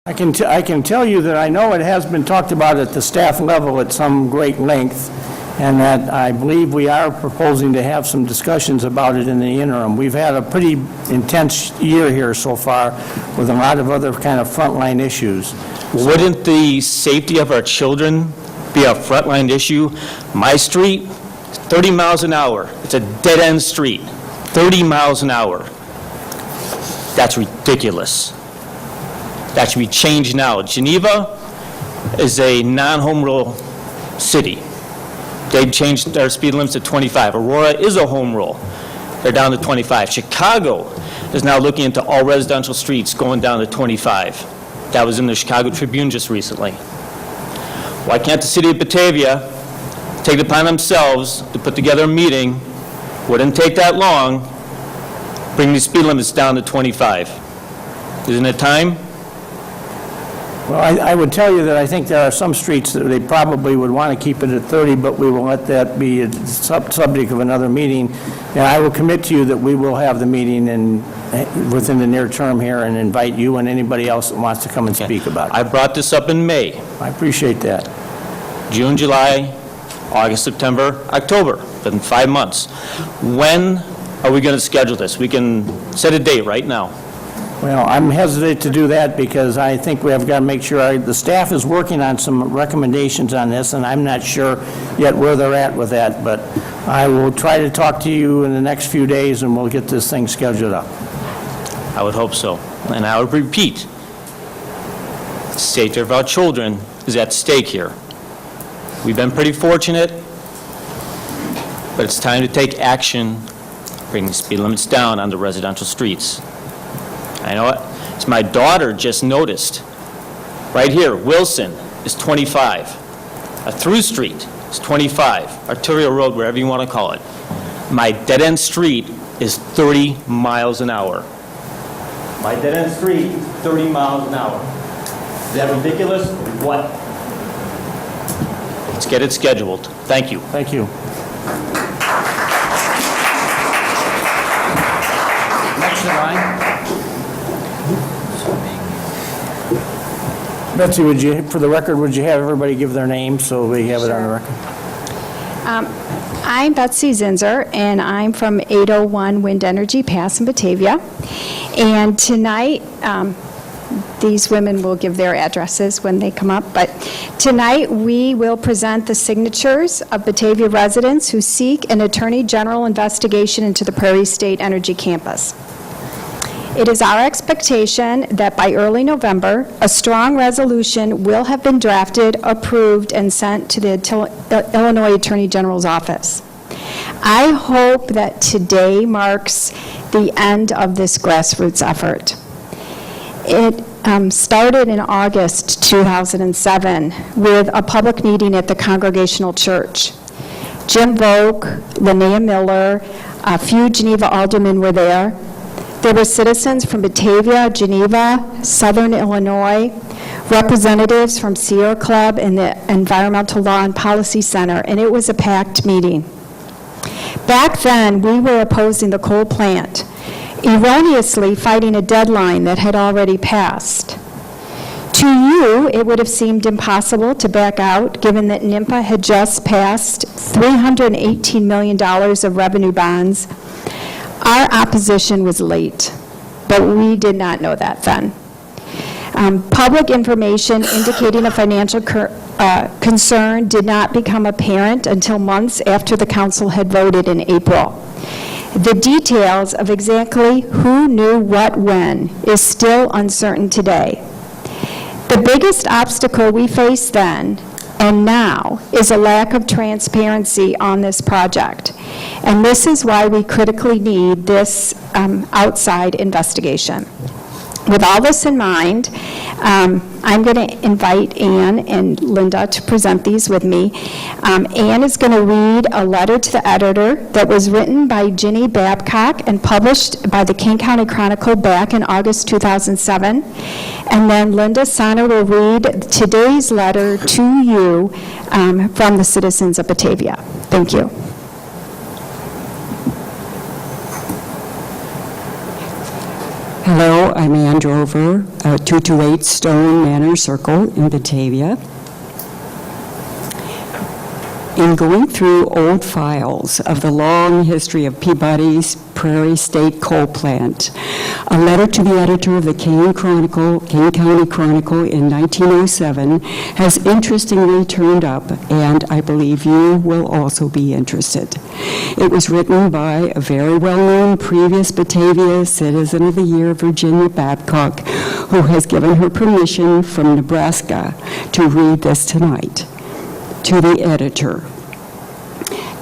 I can tell you that I know it has been talked about at the staff level at some great length, and that I believe we are proposing to have some discussions about it in the interim. We've had a pretty intense year here so far with a lot of other kind of frontline issues. Wouldn't the safety of our children be a frontline issue? My street, 30 miles an hour. It's a dead-end street, 30 miles an hour. That's ridiculous. That should be changed now. Geneva is a non-home rule city. They've changed their speed limits to 25. Aurora is a home rule. They're down to 25. Chicago is now looking into all residential streets going down to 25. That was in the Chicago Tribune just recently. Why can't the city of Batavia take it upon themselves to put together a meeting? Wouldn't take that long. Bring these speed limits down to 25. Isn't it time? Well, I would tell you that I think there are some streets that they probably would want to keep it at 30, but we will let that be a subject of another meeting. And I will commit to you that we will have the meeting within the near term here and invite you and anybody else that wants to come and speak about it. I brought this up in May. I appreciate that. June, July, August, September, October. Been 5 months. When are we going to schedule this? We can set a date right now. Well, I'm hesitant to do that because I think we have got to make sure the staff is working on some recommendations on this, and I'm not sure yet where they're at with that, but I will try to talk to you in the next few days, and we'll get this thing scheduled up. I would hope so. And I would repeat, the safety of our children is at stake here. We've been pretty fortunate, but it's time to take action, bring the speed limits down on the residential streets. I know it. It's my daughter just noticed. Right here, Wilson is 25. A through street is 25. Arterial road, wherever you want to call it. My dead-end street is 30 miles an hour. My dead-end street, 30 miles an hour. Is that ridiculous? What? Let's get it scheduled. Thank you. Thank you. Next in line. Betsy, would you, for the record, would you have everybody give their name so we have it on the record? I'm Betsy Zinzer, and I'm from 801 Wind Energy Pass in Batavia. And tonight, these women will give their addresses when they come up, but tonight we will present the signatures of Batavia residents who seek an Attorney General investigation into the Prairie State Energy Campus. It is our expectation that by early November, a strong resolution will have been drafted, approved, and sent to the Illinois Attorney General's office. I hope that today marks the end of this grassroots effort. It started in August 2007 with a public meeting at the Congregational Church. Jim Volk, Linnea Miller, a few Geneva aldermen were there. There were citizens from Batavia, Geneva, Southern Illinois, representatives from Sierra Club and the Environmental Law and Policy Center, and it was a packed meeting. Back then, we were opposing the coal plant, erroneously fighting a deadline that had already passed. To you, it would have seemed impossible to back out, given that NIMPA had just passed $318 million of revenue bonds. Our opposition was late, but we did not know that then. Public information indicating a financial concern did not become apparent until months after the council had voted in April. The details of exactly who knew what when is still uncertain today. The biggest obstacle we faced then and now is a lack of transparency on this project. And this is why we critically need this outside investigation. With all this in mind, I'm going to invite Ann and Linda to present these with me. Ann is going to read a letter to the editor that was written by Ginny Babcock and published by the King County Chronicle back in August 2007. And then Linda Sana will read today's letter to you from the citizens of Batavia. Thank you. Hello, I'm Ann Drover, 228 Stone Manor Circle in Batavia. In going through old files of the long history of Peabody's Prairie State Coal Plant, a letter to the editor of the Kane County Chronicle in 1907 has interestingly turned up, and I believe you will also be interested. It was written by a very well-known previous Batavia Citizen of the Year, Virginia Babcock, who has given her permission from Nebraska to read this tonight. To the editor.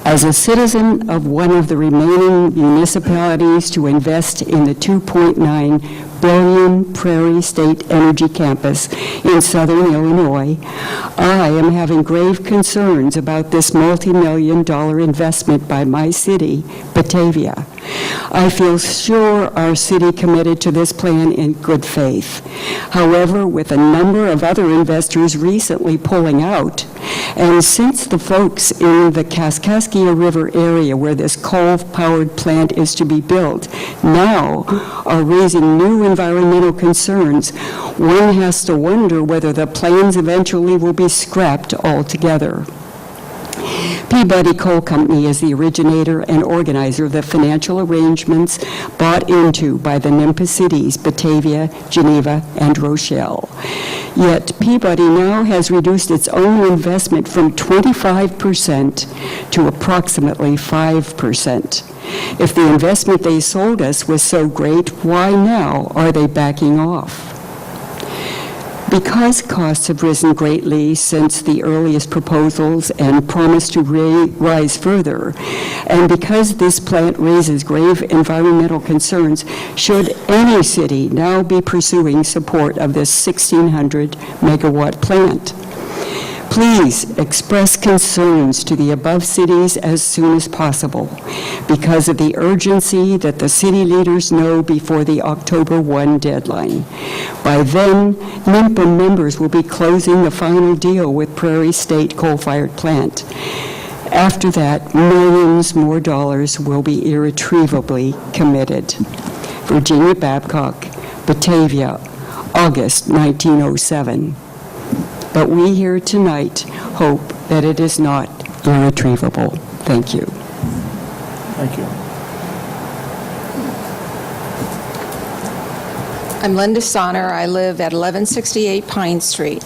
As a citizen of one of the remaining municipalities to invest in the $2.9 billion Prairie State Energy Campus in southern Illinois, I am having grave concerns about this multi-million-dollar investment by my city, Batavia. I feel sure our city committed to this plan in good faith. However, with a number of other investors recently pulling out, and since the folks in the Kaskaskia River area where this coal-powered plant is to be built now are raising new environmental concerns, one has to wonder whether the plans eventually will be scrapped altogether. Peabody Coal Company is the originator and organizer of the financial arrangements bought into by the NIMPA cities, Batavia, Geneva, and Rochelle. Yet Peabody now has reduced its own investment from 25% to approximately 5%. If the investment they sold us was so great, why now are they backing off? Because costs have risen greatly since the earliest proposals and promise to rise further, and because this plant raises grave environmental concerns, should any city now be pursuing support of this 1,600 megawatt plant? Please express concerns to the above cities as soon as possible because of the urgency that the city leaders know before the October 1 deadline. By then, NIMPA members will be closing the final deal with Prairie State coal-fired plant. After that, millions more dollars will be irretrievably committed. Virginia Babcock, Batavia, August 1907. But we here tonight hope that it is not irretrievable. Thank you. Thank you. I'm Linda Sonner. I live at 1168 Pine Street.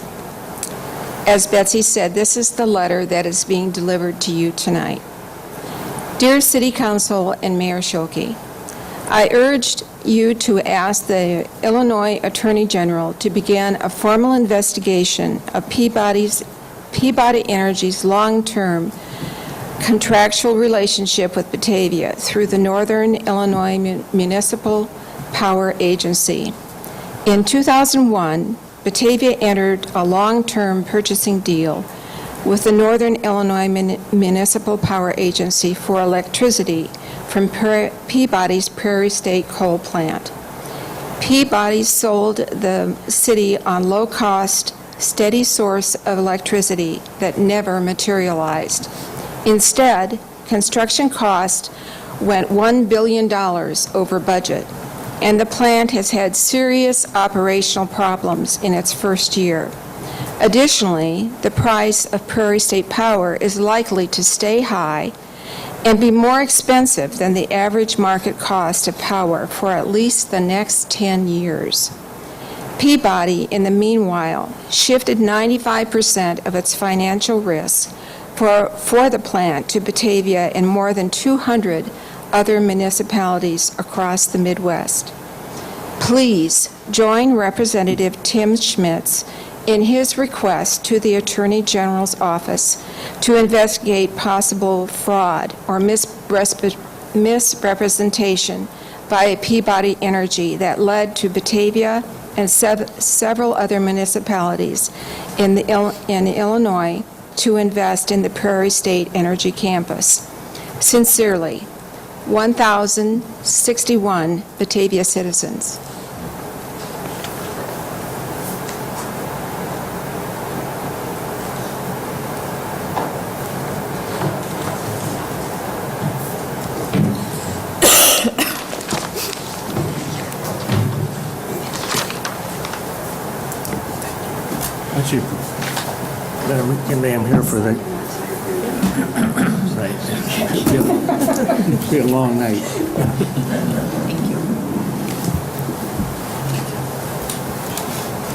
As Betsy said, this is the letter that is being delivered to you tonight. Dear City Council and Mayor Schulke, I urged you to ask the Illinois Attorney General to begin a formal investigation of Peabody Energy's long-term contractual relationship with Batavia through the Northern Illinois Municipal Power Agency. In 2001, Batavia entered a long-term purchasing deal with the Northern Illinois Municipal Power Agency for electricity from Peabody's Prairie State Coal Plant. Peabody sold the city on low-cost, steady source of electricity that never materialized. Instead, construction cost went $1 billion over budget, and the plant has had serious operational problems in its first year. Additionally, the price of Prairie State Power is likely to stay high and be more expensive than the average market cost of power for at least the next 10 years. Peabody, in the meanwhile, shifted 95% of its financial risk for the plant to Batavia and more than 200 other municipalities across the Midwest. Please join Representative Tim Schmitz in his request to the Attorney General's office to investigate possible fraud or misrepresentation by Peabody Energy that led to Batavia and several other municipalities in Illinois to invest in the Prairie State Energy Campus. Sincerely, 1,061 Batavia citizens. But you better convey them here for the, right. It'll be a long night.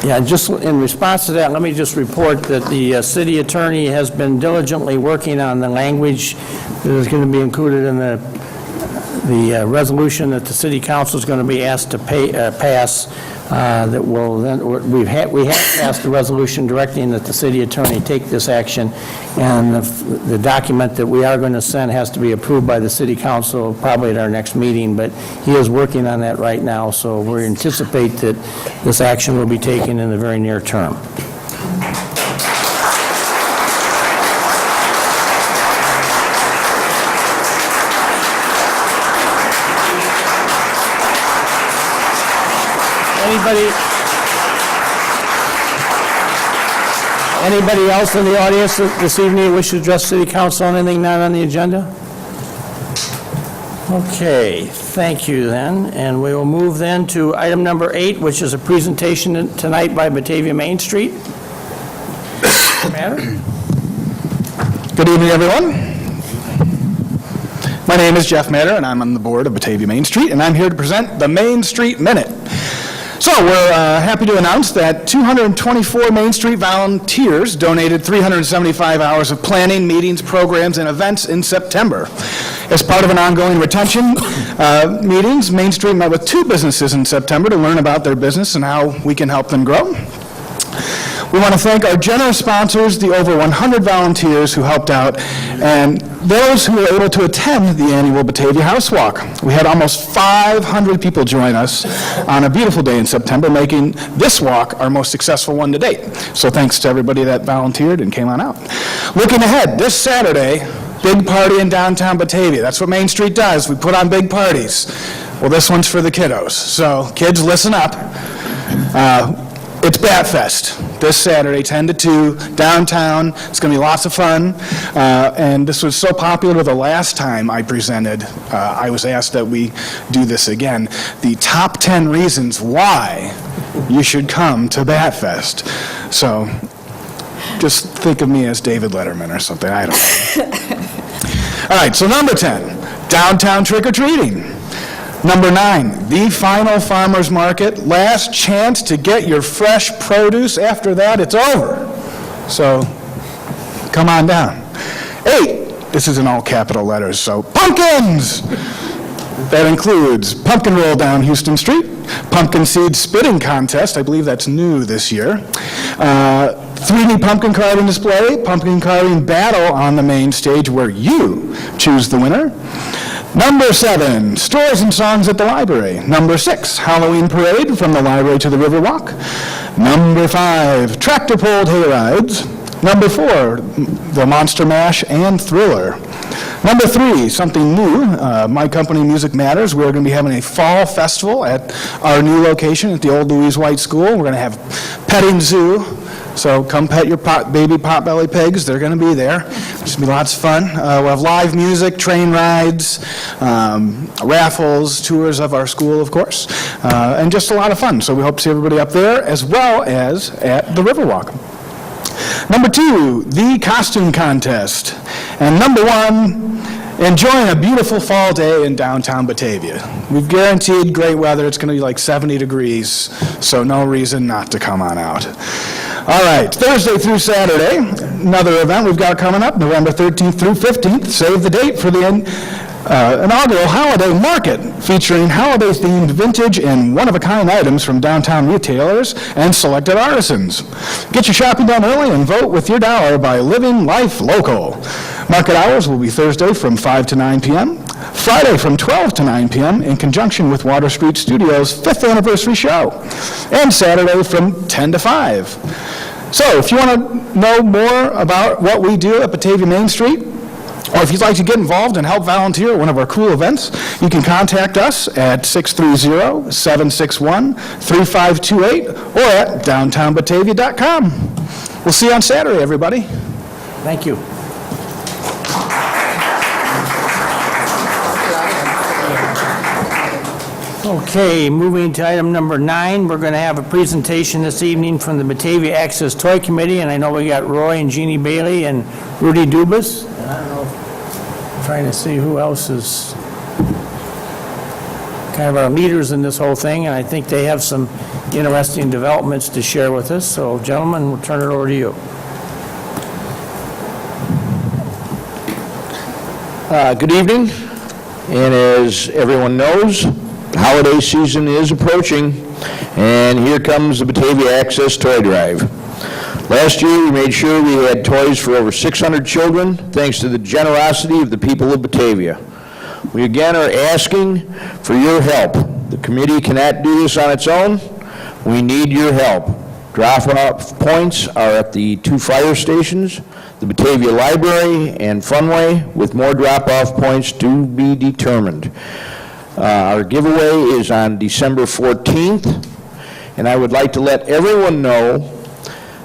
Yeah, just in response to that, let me just report that the city attorney has been diligently working on the language that is going to be included in the resolution that the city council is going to be asked to pass, that will then, we have passed the resolution directing that the city attorney take this action, and the document that we are going to send has to be approved by the city council probably at our next meeting, but he is working on that right now, so we anticipate that this action will be taken in the very near term. Anybody else in the audience this evening wish to address City Council on anything not on the agenda? Okay, thank you then, and we will move then to item number 8, which is a presentation tonight by Batavia Main Street. Matter? Good evening, everyone. My name is Jeff Matter, and I'm on the board of Batavia Main Street, and I'm here to present the Main Street Minute. So we're happy to announce that 224 Main Street volunteers donated 375 hours of planning, meetings, programs, and events in September. As part of an ongoing retention meetings, Main Street met with 2 businesses in September to learn about their business and how we can help them grow. We want to thank our generous sponsors, the over 100 volunteers who helped out, and those who were able to attend the annual Batavia House Walk. We had almost 500 people join us on a beautiful day in September, making this walk our most successful one to date. So thanks to everybody that volunteered and came on out. Looking ahead, this Saturday, big party in downtown Batavia. That's what Main Street does. We put on big parties. Well, this one's for the kiddos. So kids, listen up. It's Bat Fest this Saturday, 10 to 2, downtown. It's going to be lots of fun. And this was so popular the last time I presented. I was asked that we do this again. The top 10 reasons why you should come to Bat Fest. So just think of me as David Letterman or something. I don't know. All right, so number 10, downtown trick-or-treating. Number 9, the final farmer's market. Last chance to get your fresh produce. After that, it's over. So, come on down. 8, this is in all capital letters, so pumpkins! That includes pumpkin roll down Houston Street, pumpkin seed spitting contest, I believe that's new this year, 3D pumpkin carving display, pumpkin carving battle on the main stage where you choose the winner. Number 7, stories and songs at the library. Number 6, Halloween parade from the library to the Riverwalk. Number 5, tractor pulled hay rides. Number 4, the Monster Mash and Thriller. Number 3, something new, my company Music Matters. We're going to be having a fall festival at our new location at the old Louise White School. We're going to have petting zoo. So come pet your baby potbelly pigs. They're going to be there. It's going to be lots of fun. We'll have live music, train rides, raffles, tours of our school, of course, and just a lot of fun. So we hope to see everybody up there as well as at the Riverwalk. Number 2, the costume contest. And number 1, enjoying a beautiful fall day in downtown Batavia. We've guaranteed great weather. It's going to be like 70 degrees, so no reason not to come on out. All right, Thursday through Saturday, another event we've got coming up, November 13th through 15th. Save the date for the inaugural holiday market featuring holiday-themed vintage and one-of-a-kind items from downtown retailers and selected artisans. Get your shopping done early and vote with your dollar by living life local. Market hours will be Thursday from 5 to 9 p.m., Friday from 12 to 9 p.m. in conjunction with Water Street Studios' 5th anniversary show, and Saturday from 10 to 5. So if you want to know more about what we do at Batavia Main Street, or if you'd like to get involved and help volunteer at one of our cool events, you can contact us at 630-761-3528 or at downtownbatavia.com. We'll see you on Saturday, everybody. Thank you. Okay, moving to item number 9, we're going to have a presentation this evening from the Batavia Access Toy Committee, and I know we got Roy and Jeannie Bailey and Rudy Dubas. And I don't know, I'm trying to see who else is kind of our leaders in this whole thing, and I think they have some interesting developments to share with us. So, gentlemen, we'll turn it over to you. Good evening, and as everyone knows, the holiday season is approaching, and here comes the Batavia Access Toy Drive. Last year, we made sure we had toys for over 600 children, thanks to the generosity of the people of Batavia. We again are asking for your help. The committee cannot do this on its own. We need your help. Drop-off points are at the 2 fire stations, the Batavia Library, and Funway, with more drop-off points to be determined. Our giveaway is on December 14th, and I would like to let everyone know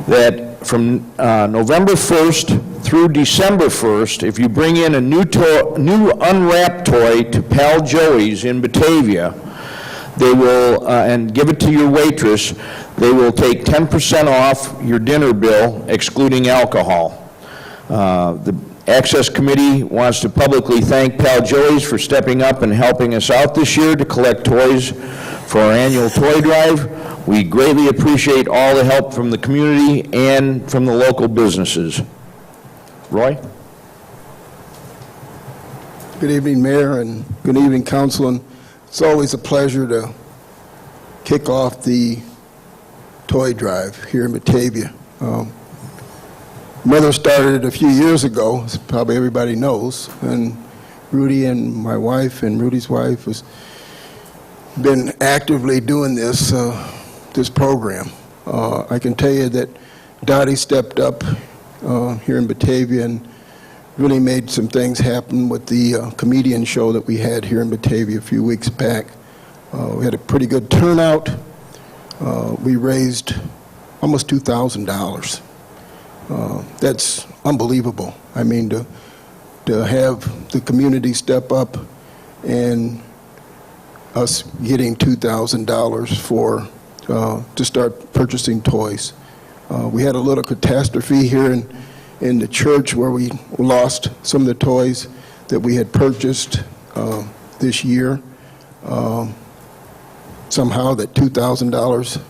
that from November 1st through December 1st, if you bring in a new unwrapped toy to Pal Joey's in Batavia, they will, and give it to your waitress, they will take 10% off your dinner bill, excluding alcohol. The Access Committee wants to publicly thank Pal Joey's for stepping up and helping us out this year to collect toys for our annual toy drive. We greatly appreciate all the help from the community and from the local businesses. Roy? Good evening, Mayor, and good evening, Council. And it's always a pleasure to kick off the toy drive here in Batavia. Mother started it a few years ago, as probably everybody knows, and Rudy and my wife and Rudy's wife has been actively doing this program. I can tell you that Dottie stepped up here in Batavia and really made some things happen with the comedian show that we had here in Batavia a few weeks back. We had a pretty good turnout. We raised almost $2,000. That's unbelievable. I mean, to have the community step up and us getting $2,000 for to start purchasing toys. We had a little catastrophe here in the church where we lost some of the toys that we had purchased this year. Somehow that $2,000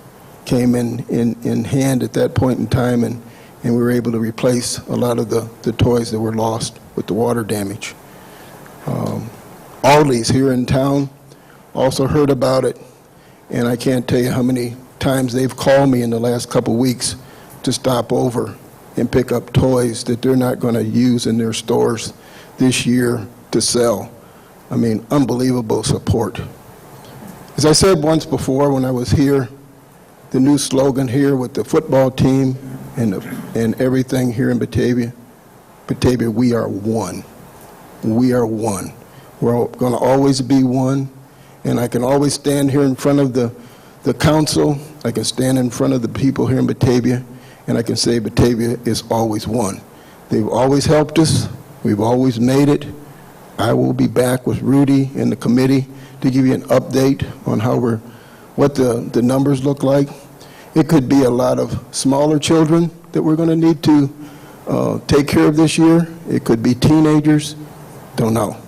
came in hand at that point in time, and we were able to replace a lot of the toys that were lost with the water damage. Aldi's here in town also heard about it, and I can't tell you how many times they've called me in the last couple weeks to stop over and pick up toys that they're not going to use in their stores this year to sell. I mean, unbelievable support. As I said once before when I was here, the new slogan here with the football team and everything here in Batavia, we are one. We are one. We're going to always be one, and I can always stand here in front of the council, I can stand in front of the people here in Batavia, and I can say Batavia is always one. They've always helped us. We've always made it. I will be back with Rudy and the committee to give you an update on what the numbers look like. It could be a lot of smaller children that we're going to need to take care of this year. It could be teenagers. Don't know.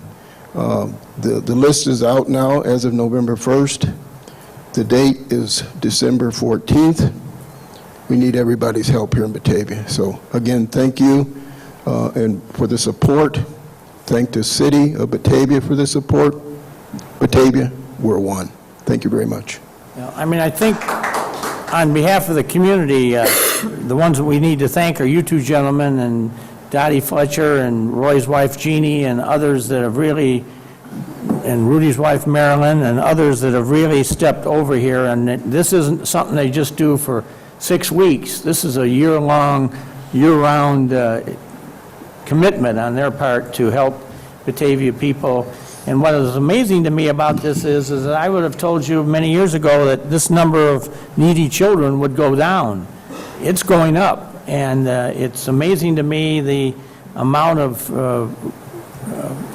The list is out now as of November 1st. The date is December 14th. We need everybody's help here in Batavia. So again, thank you and for the support. Thank the city of Batavia for the support. Batavia, we're one. Thank you very much. I mean, I think on behalf of the community, the ones that we need to thank are you two gentlemen and Dottie Fletcher and Roy's wife Jeannie and others that have really, and Rudy's wife Marilyn and others that have really stepped over here. And this isn't something they just do for 6 weeks. This is a year-long, year-round commitment on their part to help Batavia people. And what is amazing to me about this is that I would have told you many years ago that this number of needy children would go down. It's going up, and it's amazing to me the amount of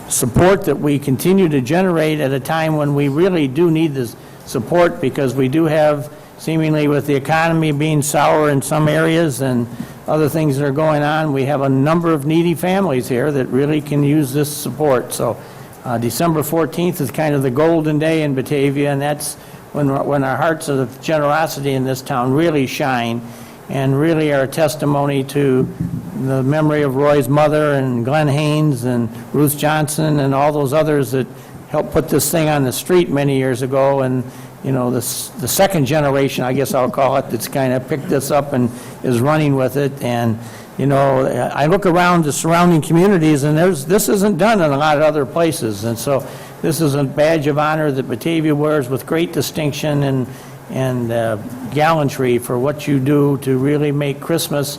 support that we continue to generate at a time when we really do need this support, because we do have, seemingly with the economy being sour in some areas and other things that are going on, we have a number of needy families here that really can use this support. So December 14th is kind of the golden day in Batavia, and that's when our hearts of generosity in this town really shine and really are a testimony to the memory of Roy's mother and Glenn Haynes and Ruth Johnson and all those others that helped put this thing on the street many years ago. And, you know, the second generation, I guess I'll call it, that's kind of picked this up and is running with it. And, you know, I look around the surrounding communities, and this isn't done in a lot of other places. And so this is a badge of honor that Batavia wears with great distinction and gallantry for what you do to really make Christmas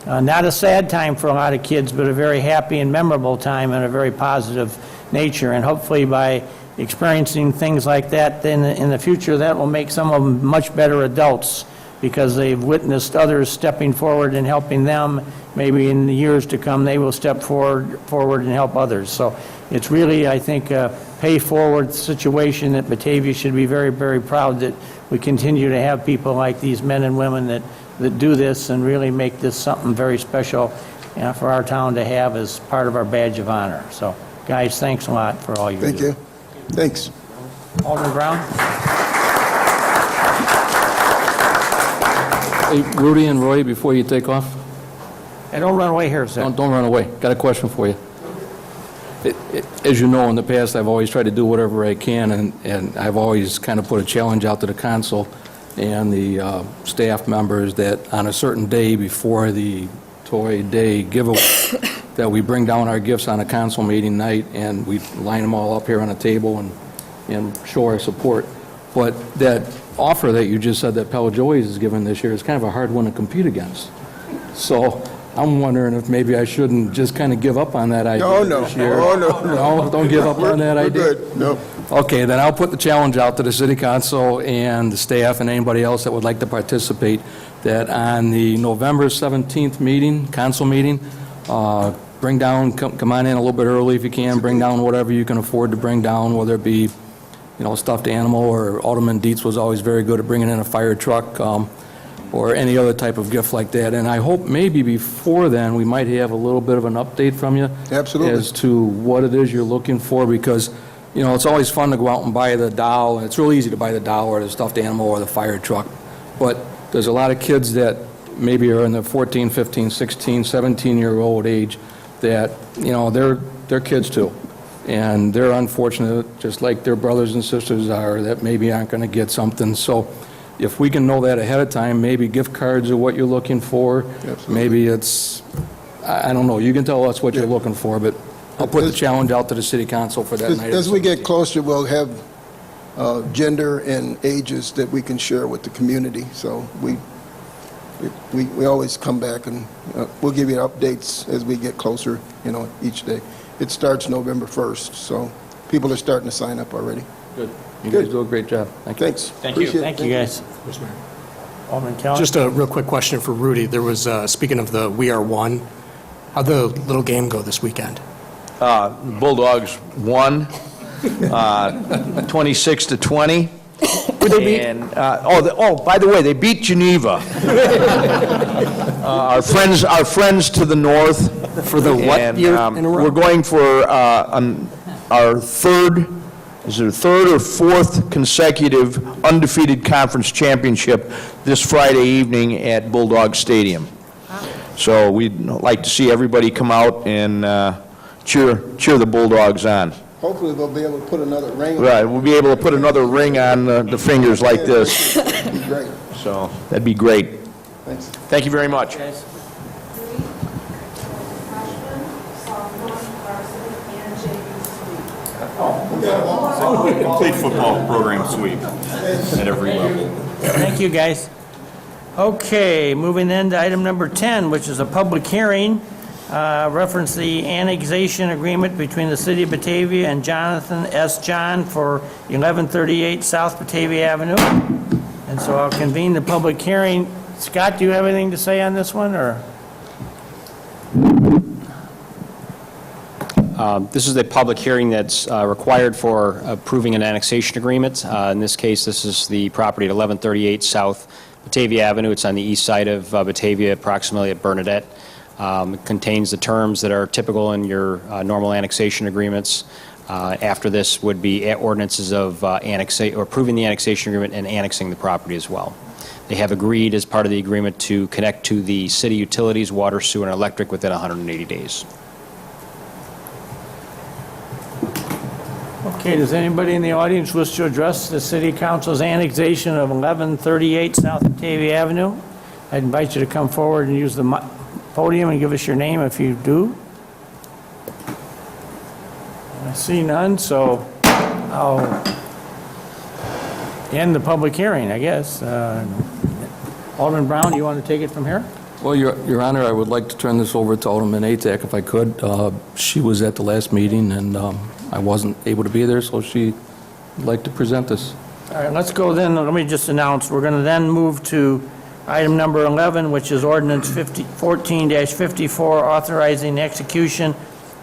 not a sad time for a lot of kids, but a very happy and memorable time and a very positive nature. And hopefully by experiencing things like that in the future, that will make some of them much better adults, because they've witnessed others stepping forward and helping them. Maybe in the years to come, they will step forward and help others. So it's really, I think, a pay-forward situation that Batavia should be very, very proud that we continue to have people like these men and women that do this and really make this something very special for our town to have as part of our badge of honor. So, guys, thanks a lot for all you do. Thank you. Thanks. Alderman Brown? Hey, Rudy and Roy, before you take off, Hey, don't run away here, sir. don't run away. Got a question for you. As you know, in the past, I've always tried to do whatever I can, and I've always kind of put a challenge out to the council and the staff members that on a certain day before the Toy Day giveaway, that we bring down our gifts on a council meeting night, and we line them all up here on a table and show our support. But that offer that you just said that Pella Joey's is given this year is kind of a hard one to compete against. So I'm wondering if maybe I shouldn't just kind of give up on that idea this year. No, don't give up on that idea? We're good. No. Okay, then I'll put the challenge out to the city council and the staff and anybody else that would like to participate, that on the November 17th meeting, council meeting, bring down, come on in a little bit early if you can, bring down whatever you can afford to bring down, whether it be, you know, a stuffed animal, or Alderman Dietz was always very good at bringing in a fire truck, or any other type of gift like that. And I hope maybe before then, we might have a little bit of an update from you. Absolutely. As to what it is you're looking for, because, you know, it's always fun to go out and buy the doll, and it's real easy to buy the doll or the stuffed animal or the fire truck. But there's a lot of kids that maybe are in the 14, 15, 16, 17-year-old age that, you know, they're kids too. And they're unfortunate, just like their brothers and sisters are, that maybe aren't going to get something. So if we can know that ahead of time, maybe gift cards are what you're looking for. Absolutely. Maybe it's, I don't know, you can tell us what you're looking for, but I'll put the challenge out to the city council for that night. As we get closer, we'll have gender and ages that we can share with the community. So we always come back, and we'll give you updates as we get closer, you know, each day. It starts November 1st, so people are starting to sign up already. Good. You guys do a great job. Thank you. Thanks. Thank you. Appreciate it. Thank you, guys. Alderman Kelly? Just a real quick question for Rudy. There was, speaking of the We Are One, how'd the little game go this weekend? Bulldogs won 26-20. And by the way, they beat Geneva. Our friends to the north. For the what year in a row? We're going for our third or fourth consecutive undefeated conference championship this Friday evening at Bulldog Stadium. So we'd like to see everybody come out and cheer the Bulldogs on. Hopefully they'll be able to put another ring on. Right, we'll be able to put another ring on the fingers like this. That'd be great. So that'd be great. Thanks. Thank you very much. Complete football program sweep at every level. Thank you, guys. Okay, moving then to item number 10, which is a public hearing, reference the annexation agreement between the City of Batavia and Jonathan S. John for 1138 South Batavia Avenue. And so I'll convene the public hearing. Scott, do you have anything to say on this one, or? This is the public hearing that's required for approving an annexation agreement. In this case, this is the property at 1138 South Batavia Avenue. It's on the east side of Batavia, approximately at Bernadette. It contains the terms that are typical in your normal annexation agreements. After this would be ordinances of approving the annexation agreement and annexing the property as well. They have agreed as part of the agreement to connect to the city utilities, water, sewer, and electric within 180 days. Okay, does anybody in the audience wish to address the City Council's annexation of 1138 South Batavia Avenue? I'd invite you to come forward and use the podium and give us your name if you do. I see none, so I'll end the public hearing, I guess. Alderman Brown, do you want to take it from here? Well, Your Honor, I would like to turn this over to Alderman Atack if I could. She was at the last meeting, and I wasn't able to be there, so she'd like to present this. All right, let's go then. Let me just announce, we're going to then move to item number 11, which is ordinance 14-54, authorizing the execution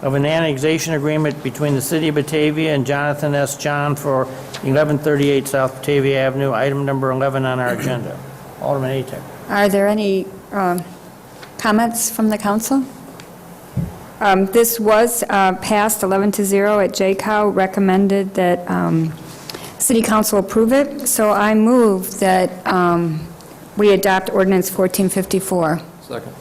of an annexation agreement between the City of Batavia and Jonathan S. John for 1138 South Batavia Avenue, item number 11 on our agenda. Alderman Atack. Are there any comments from the council? This was passed 11-0 at JCOW, recommended that City Council approve it, so I move that we adopt ordinance 1454. Second.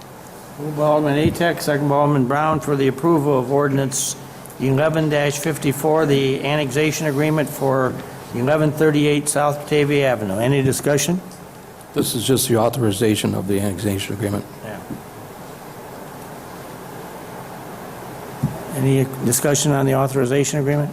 Moved by Alderman Atack, second by Alderman Brown for the approval of ordinance 11-54, the annexation agreement for 1138 South Batavia Avenue. Any discussion? This is just the authorization of the annexation agreement. Yeah. Any discussion on the authorization agreement?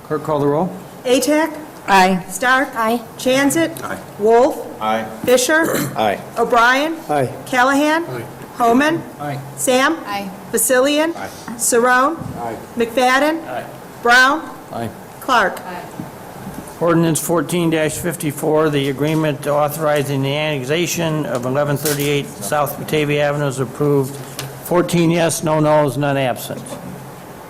Clerk, call the roll. Atack? Aye. Stark? Aye. Chanzit? Aye. Wolf? Aye. Fisher? Aye. O'Brien? Aye. Callahan? Aye. Homan? Aye. Sam? Aye. Vasilian? Aye. Saron? Aye. McFadden? Aye. Brown? Aye. Clark? Ordinance 14-54, the agreement authorizing the annexation of 1138 South Batavia Avenue is approved. 14 yes, no no's, none absent.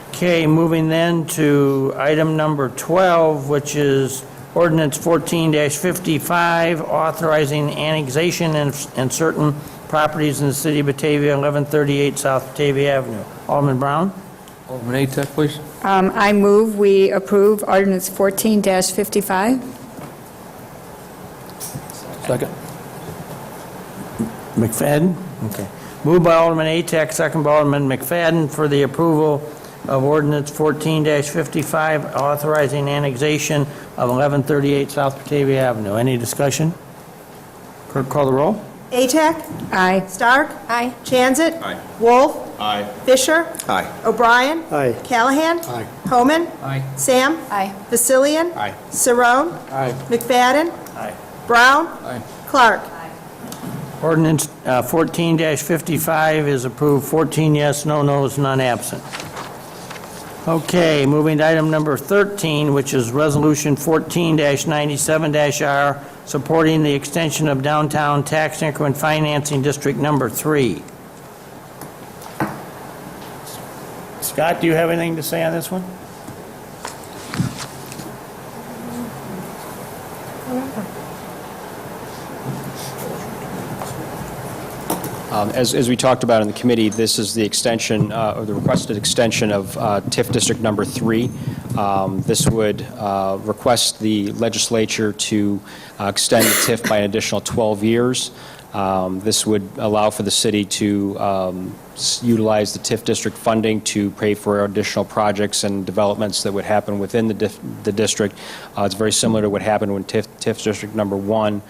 Okay, moving then to item number 12, which is ordinance 14-55, authorizing annexation and certain properties in the City of Batavia, 1138 South Batavia Avenue. Alderman Brown? Alderman Atack, please. I move we approve ordinance 14-55. Second. McFadden? Okay. Moved by Alderman Atack, second by Alderman McFadden for the approval of ordinance 14-55, authorizing annexation of 1138 South Batavia Avenue. Any discussion? Clerk, call the roll. Atack? Aye. Stark? Aye. Chanzit? Aye. Wolf? Aye. Fisher? Aye. O'Brien? Aye. Callahan? Aye. Homan? Aye. Sam? Aye. Vasilian? Aye. Saron? Aye. McFadden? Aye. Brown? Aye. Clark? Ordinance 14-55 is approved, 14 yes, no no's, none absent. Okay, moving to item number 13, which is Resolution 14-97-R, supporting the extension of downtown tax increment financing district number 3. Scott, do you have anything to say on this one? As we talked about in the committee, this is the extension, or the requested extension of TIF District Number 3. This would request the legislature to extend the TIF by an additional 12 years. This would allow for the city to utilize the TIF district funding to pay for additional projects and developments that would happen within the district. It's very similar to what happened when TIF District Number 1,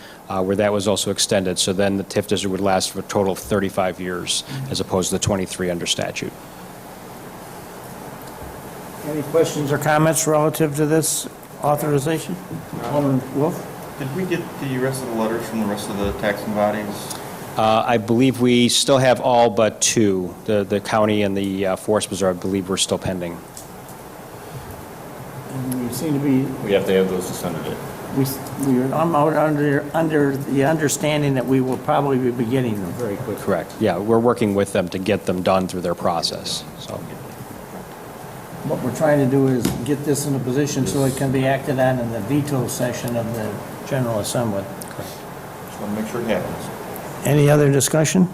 where that was also extended. So then the TIF district would last for a total of 35 years, as opposed to the 23 under statute. Any questions or comments relative to this authorization? Alderman Wolf? Did we get the rest of the letters from the rest of the taxing bodies? I believe we still have all but 2. The county and the Forest Preserve, I believe, we're still pending. And we seem to be, We have to have those to send it in. I'm out under the understanding that we will probably be getting them very quickly. Correct. Yeah, we're working with them to get them done through their process, so. what we're trying to do is get this in a position so it can be acted on in the veto session of the General Assembly. Just want to make sure it happens. Any other discussion?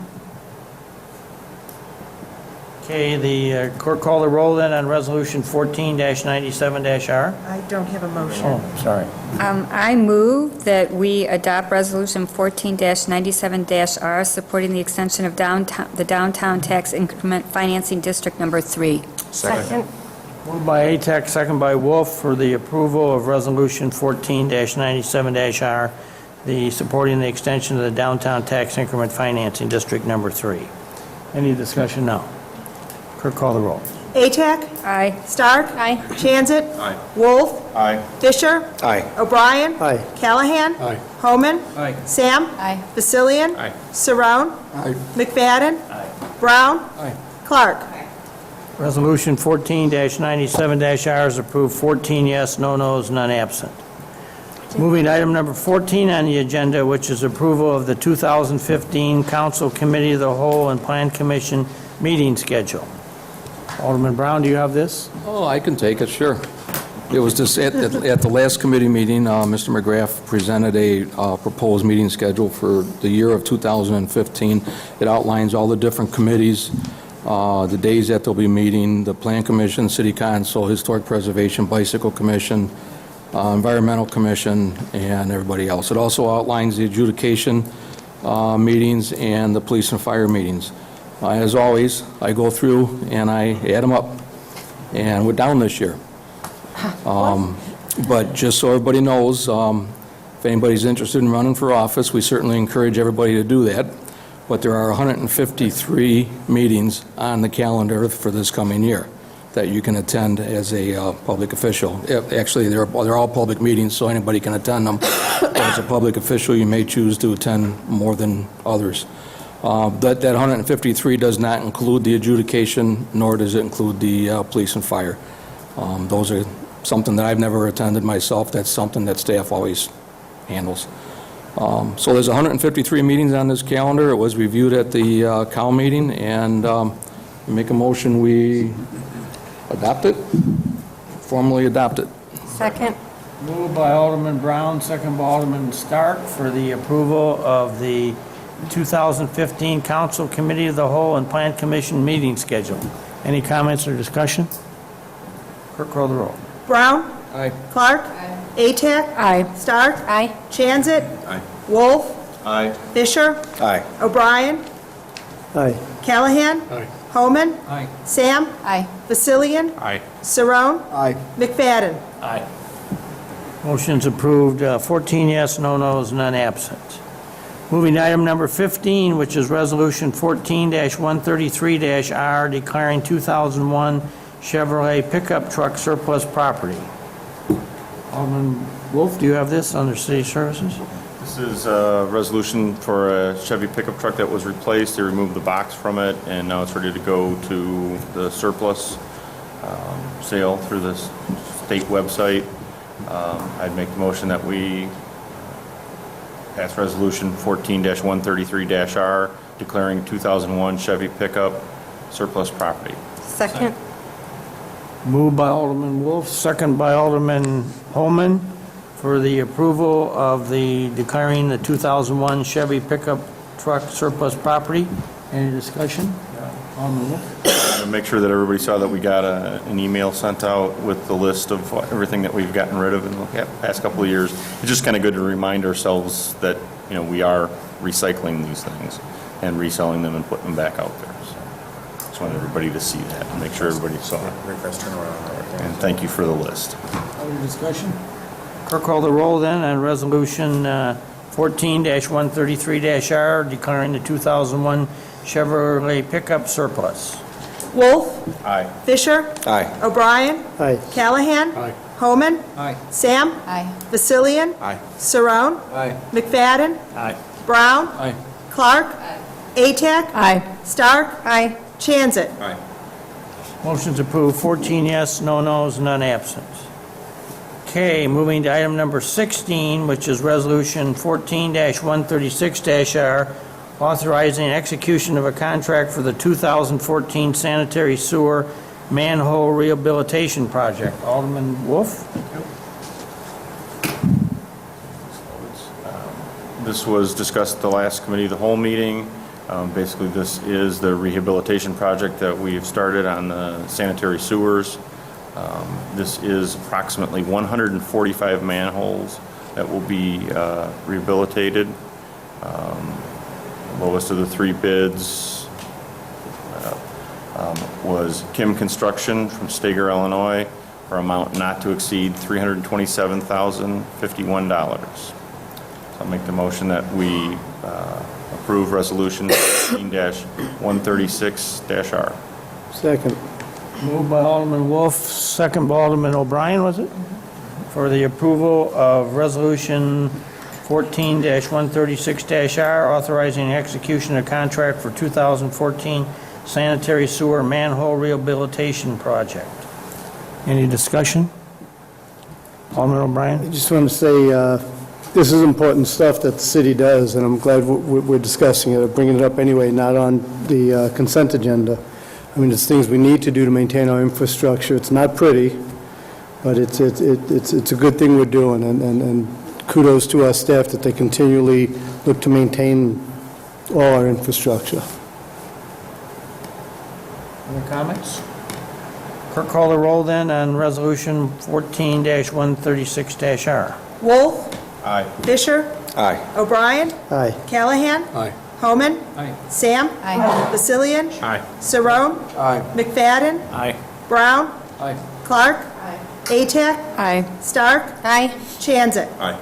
Okay, the clerk call the roll then on Resolution 14-97-R. I don't have a motion. Oh, sorry. I move that we adopt Resolution 14-97-R, supporting the extension of the Downtown Tax Increment Financing District Number 3. Second. Moved by ATEC, second by Wolf, for the approval of Resolution 14-97-R, the supporting the extension of the Downtown Tax Increment Financing District Number 3. Any discussion now? Clerk call the roll. Atack? Aye. Stark? Aye. Transit? Aye. Wolf? Aye. Fisher? Aye. O'Brien? Aye. Callahan? Aye. Homan? Aye. Sam? Aye. Vasilian? Aye. Surratt? Aye. McFadden? Brown? Aye. Clark? Resolution 14-97-R is approved, 14 yes, no nos, none absent. Moving to item number 14 on the agenda, which is approval of the 2015 Council Committee of the Whole and Plan Commission meeting schedule. Alderman Brown, do you have this? Oh, I can take it, sure. It was just at the last committee meeting, Mr. McGrath presented a proposed meeting schedule for the year of 2015. It outlines all the different committees, the days that they'll be meeting, the Plan Commission, City Council, Historic Preservation, Bicycle Commission, Environmental Commission, and everybody else. It also outlines the adjudication meetings and the police and fire meetings. As always, I go through and I add them up, and we're down this year. But just so everybody knows, if anybody's interested in running for office, we certainly encourage everybody to do that. But there are 153 meetings on the calendar for this coming year that you can attend as a public official. Actually, they're all public meetings, so anybody can attend them. But as a public official, you may choose to attend more than others. That 153 does not include the adjudication, nor does it include the police and fire. Those are something that I've never attended myself. That's something that staff always handles. So there's 153 meetings on this calendar. It was reviewed at the COW meeting, and make a motion we adopt it, formally adopt it. Second. Moved by Alderman Brown, second by Alderman Stark, for the approval of the 2015 Council Committee of the Whole and Plan Commission meeting schedule. Any comments or discussion? Clerk call the roll. Brown? Aye. Clark? Atack? Aye. Stark? Aye. Transit? Aye. Wolf? Aye. Fisher? Aye. O'Brien? Aye. Callahan? Aye. Homan? Aye. Sam? Aye. Vasilian? Aye. Surratt? Aye. McFadden? Aye. Motion's approved, 14 yes, no nos, none absent. Moving to item number 15, which is Resolution 14-133-R, declaring 2001 Chevrolet pickup truck surplus property. Alderman Wolf, do you have this under City Services? This is a resolution for a Chevy pickup truck that was replaced. They removed the box from it, and now it's ready to go to the surplus sale through the state website. I'd make the motion that we pass Resolution 14-133-R, declaring 2001 Chevy pickup surplus property. Second. Moved by Alderman Wolf, second by Alderman Holman, for the approval of the declaring the 2001 Chevy pickup truck surplus property. Any discussion? Alderman Wolf? To make sure that everybody saw that we got an email sent out with the list of everything that we've gotten rid of in the past couple of years. It's just kind of good to remind ourselves that, you know, we are recycling these things and reselling them and putting them back out there. So just want everybody to see that and make sure everybody saw it. And thank you for the list. Other discussion? Clerk call the roll then on Resolution 14-133-R, declaring the 2001 Chevrolet pickup surplus. Wolf? Aye. Fisher? Aye. O'Brien? Aye. Callahan? Aye. Homan? Aye. Sam? Aye. Vasilian? Aye. Surratt? Aye. McFadden? Aye. Brown? Aye. Clark? Atack? Aye. Stark? Aye. Transit? Aye. Motion's approved, 14 yes, no nos, none absent. Okay, moving to item number 16, which is Resolution 14-136-R, authorizing execution of a contract for the 2014 sanitary sewer manhole rehabilitation project. Alderman Wolf? This was discussed at the last committee of the whole meeting. Basically, this is the rehabilitation project that we've started on the sanitary sewers. This is approximately 145 manholes that will be rehabilitated. Lowest of the three bids was Kim Construction from Steger, Illinois, for an amount not to exceed $327,051. So I'll make the motion that we approve Resolution 15-136-R. Second. Moved by Alderman Wolf, second by Alderman O'Brien, was it? For the approval of Resolution 14-136-R, authorizing execution of contract for 2014 sanitary sewer manhole rehabilitation project. Any discussion? Alderman O'Brien? I just want to say, this is important stuff that the city does, and I'm glad we're discussing it, or bringing it up anyway, not on the consent agenda. I mean, it's things we need to do to maintain our infrastructure. It's not pretty, but it's a good thing we're doing, and kudos to our staff that they continually look to maintain all our infrastructure. Any comments? Clerk, call the roll then on Resolution 14-136-R. Wolf. Aye. Fisher. Aye. O'Brien. Aye. Callahan. Aye. Homan. Aye. Sam. Basilian. Aye. Saron. Aye. McFadden. Aye. Brown. Aye. Clark. Atak. Aye. Stark. Aye. Chanzit. Aye.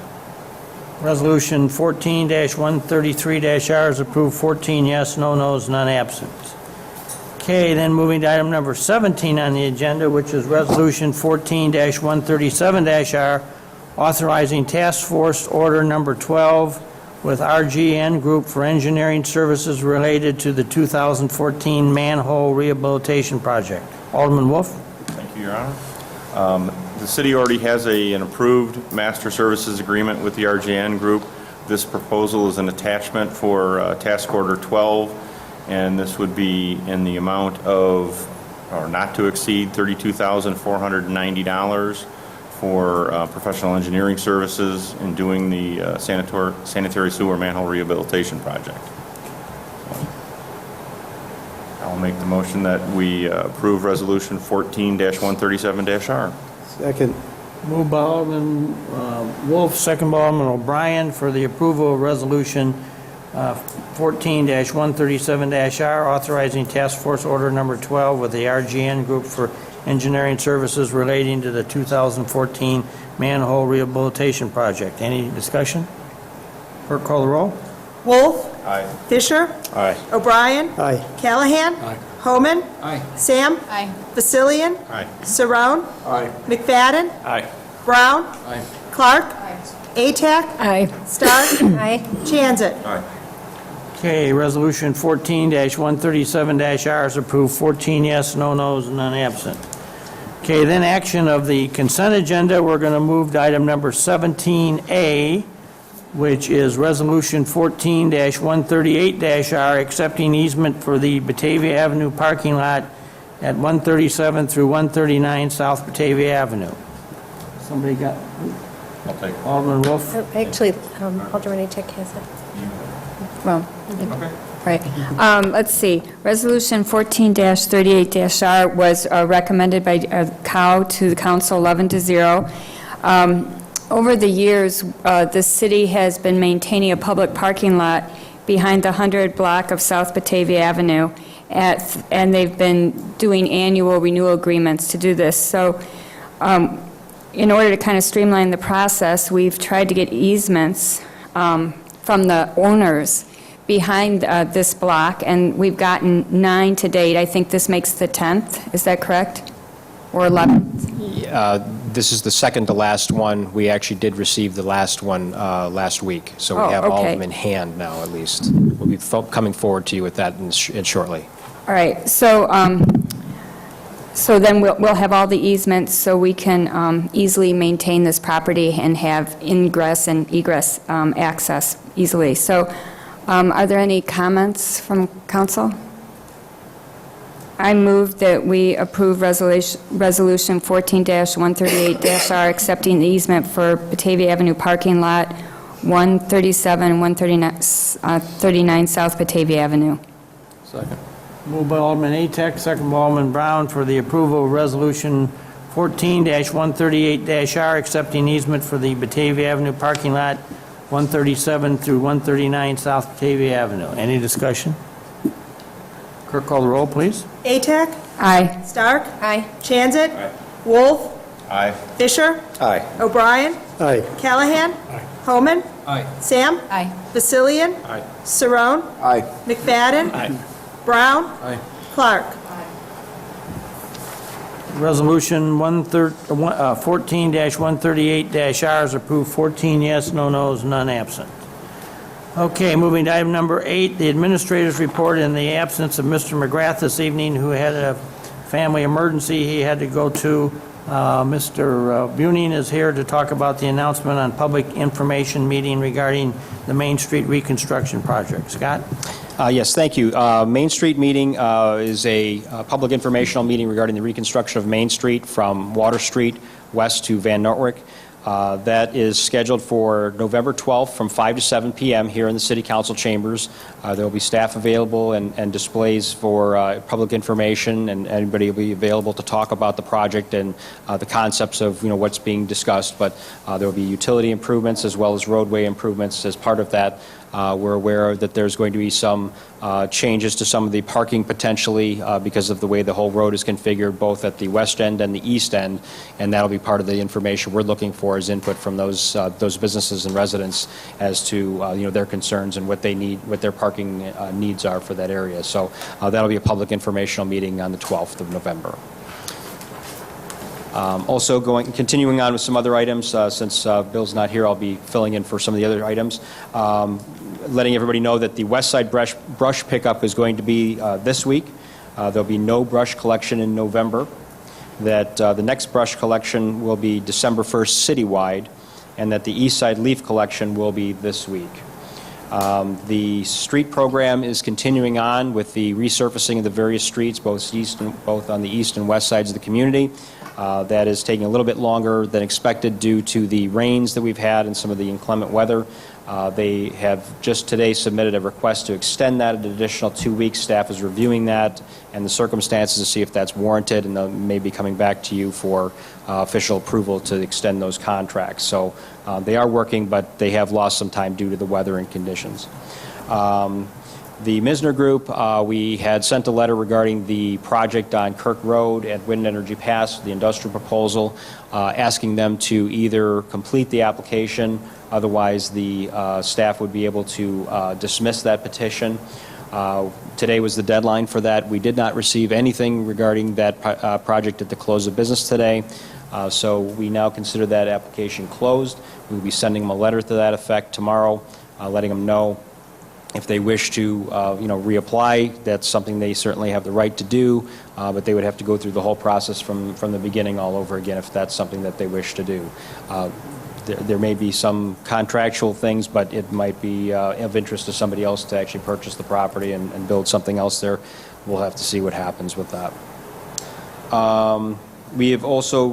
Resolution 14-133-R is approved, 14 yes, no nos, none absent. Okay, then moving to item number 17 on the agenda, which is Resolution 14-137-R, authorizing Task Force Order Number 12 with RGN Group for engineering services related to the 2014 manhole rehabilitation project. Alderman Wolf? Thank you, Your Honor. The city already has an approved master services agreement with the RGN Group. This proposal is an attachment for Task Order 12, and this would be in the amount of, or not to exceed, $32,490 for professional engineering services in doing the sanitary sewer manhole rehabilitation project. I'll make the motion that we approve Resolution 14-137-R. Second. Moved by Alderman Wolf, second by Alderman O'Brien for the approval of Resolution 14-137-R, authorizing Task Force Order Number 12 with the RGN Group for engineering services relating to the 2014 manhole rehabilitation project. Any discussion? Clerk, call the roll. Wolf. Aye. Fisher. Aye. O'Brien. Aye. Callahan. Aye. Homan. Aye. Sam. Aye. Basilian. Aye. Saron. Aye. McFadden. Aye. Brown. Aye. Clark. Atak. Aye. Stark. Chanzit. Aye. Okay, Resolution 14-137-R is approved, 14 yes, no nos, none absent. Okay, then action of the consent agenda, we're going to move to item number 17A, which is Resolution 14-138-R, accepting easement for the Batavia Avenue parking lot at 137 through 139 South Batavia Avenue. Somebody got, I'll take it. Alderman Wolf? Actually, Alderman Atek has it. Well, right. Let's see. Resolution 14-38-R was recommended by COW to the council 11-0. Over the years, the city has been maintaining a public parking lot behind the 100 block of South Batavia Avenue, and they've been doing annual renewal agreements to do this. So in order to kind of streamline the process, we've tried to get easements from the owners behind this block, and we've gotten 9 to date. I think this makes the 10th. Is that correct? Or 11th? This is the second to last one. We actually did receive the last one last week, so we have all of okay. them in hand now, at least. We'll be coming forward to you with that shortly. All right. So so then we'll have all the easements so we can easily maintain this property and have ingress and egress access easily. So are there any comments from council? I move that we approve Resolution 14-138-R accepting the easement for Batavia Avenue parking lot 137 and 139 South Batavia Avenue. Second. Moved by Alderman Atek, second by Alderman Brown for the approval of Resolution 14-138-R, accepting easement for the Batavia Avenue parking lot 137 through 139 South Batavia Avenue. Any discussion? Clerk, call the roll, please. Atak? Aye. Stark? Aye. Transit? Wolf? Aye. Fisher? Aye. O'Brien? Aye. Callahan? Homan? Aye. Sam? Aye. Vasilian? Aye. Saron? Aye. McFadden? Aye. Brown? Aye. Clark? Resolution 14-138-R is approved, 14 yes, no nos, none absent. Okay, moving to item number 8, the administrator's report. In the absence of Mr. McGrath this evening, who had a family emergency he had to go to, Mr. Buning is here to talk about the announcement on public information meeting regarding the Main Street reconstruction project. Scott? Yes, thank you. Main Street meeting is a public informational meeting regarding the reconstruction of Main Street from Water Street west to Van Nortwick. That is scheduled for November 12th from 5 to 7 p.m. here in the City Council chambers. There will be staff available and displays for public information, and anybody will be available to talk about the project and the concepts of what's being discussed. But there will be utility improvements as well as roadway improvements as part of that. We're aware that there's going to be some changes to some of the parking potentially because of the way the whole road is configured, both at the west end and the east end, and that'll be part of the information we're looking for as input from those businesses and residents as to their concerns and what they need, what their parking needs are for that area. So that'll be a public informational meeting on the 12th of November. Also continuing on with some other items, since Bill's not here, I'll be filling in for some of the other items. Letting everybody know that the west side brush pickup is going to be this week. There'll be no brush collection in November. That the next brush collection will be December 1st citywide, and that the east side leaf collection will be this week. The street program is continuing on with the resurfacing of the various streets, both on the east and west sides of the community. That is taking a little bit longer than expected due to the rains that we've had and some of the inclement weather. They have just today submitted a request to extend that an additional 2 weeks. Staff is reviewing that and the circumstances to see if that's warranted, and they may be coming back to you for official approval to extend those contracts. So they are working, but they have lost some time due to the weather and conditions. The Misner Group, we had sent a letter regarding the project on Kirk Road at Wind Energy Pass, the industrial proposal, asking them to either complete the application, otherwise the staff would be able to dismiss that petition. Today was the deadline for that. We did not receive anything regarding that project at the close of business today, so we now consider that application closed. We'll be sending them a letter to that effect tomorrow, letting them know if they wish to, reapply. That's something they certainly have the right to do, but they would have to go through the whole process from the beginning all over again if that's something that they wish to do. There may be some contractual things, but it might be of interest to somebody else to actually purchase the property and build something else there. We'll have to see what happens with that. We have also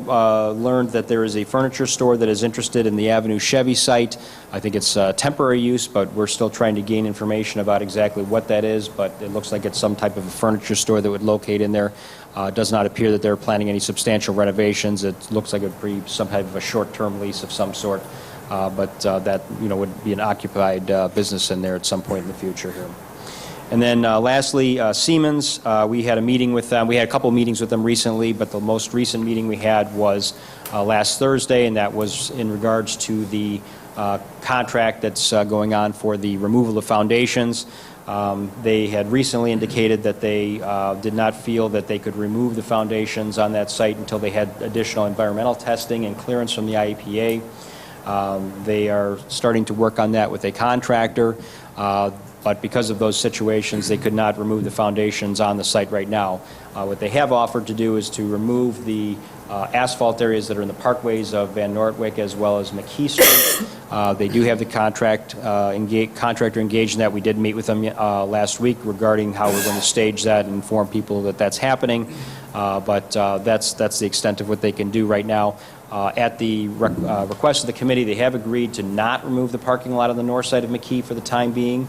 learned that there is a furniture store that is interested in the Avenue Chevy site. I think it's temporary use, but we're still trying to gain information about exactly what that is, but it looks like it's some type of a furniture store that would locate in there. It does not appear that they're planning any substantial renovations. It looks like it would be some type of a short-term lease of some sort, but that would be an occupied business in there at some point in the future here. And then lastly, Siemens, we had a meeting with them. We had a couple meetings with them recently, but the most recent meeting we had was last Thursday, and that was in regards to the contract that's going on for the removal of foundations. They had recently indicated that they did not feel that they could remove the foundations on that site until they had additional environmental testing and clearance from the IEPA. They are starting to work on that with a contractor. But because of those situations, they could not remove the foundations on the site right now. What they have offered to do is to remove the asphalt areas that are in the parkways of Van Nortwick as well as McKee Street. They do have the contractor engaged in that. We did meet with them last week regarding how we're going to stage that and inform people that that's happening. But that's the extent of what they can do right now. At the request of the committee, they have agreed to not remove the parking lot on the north side of McKee for the time being.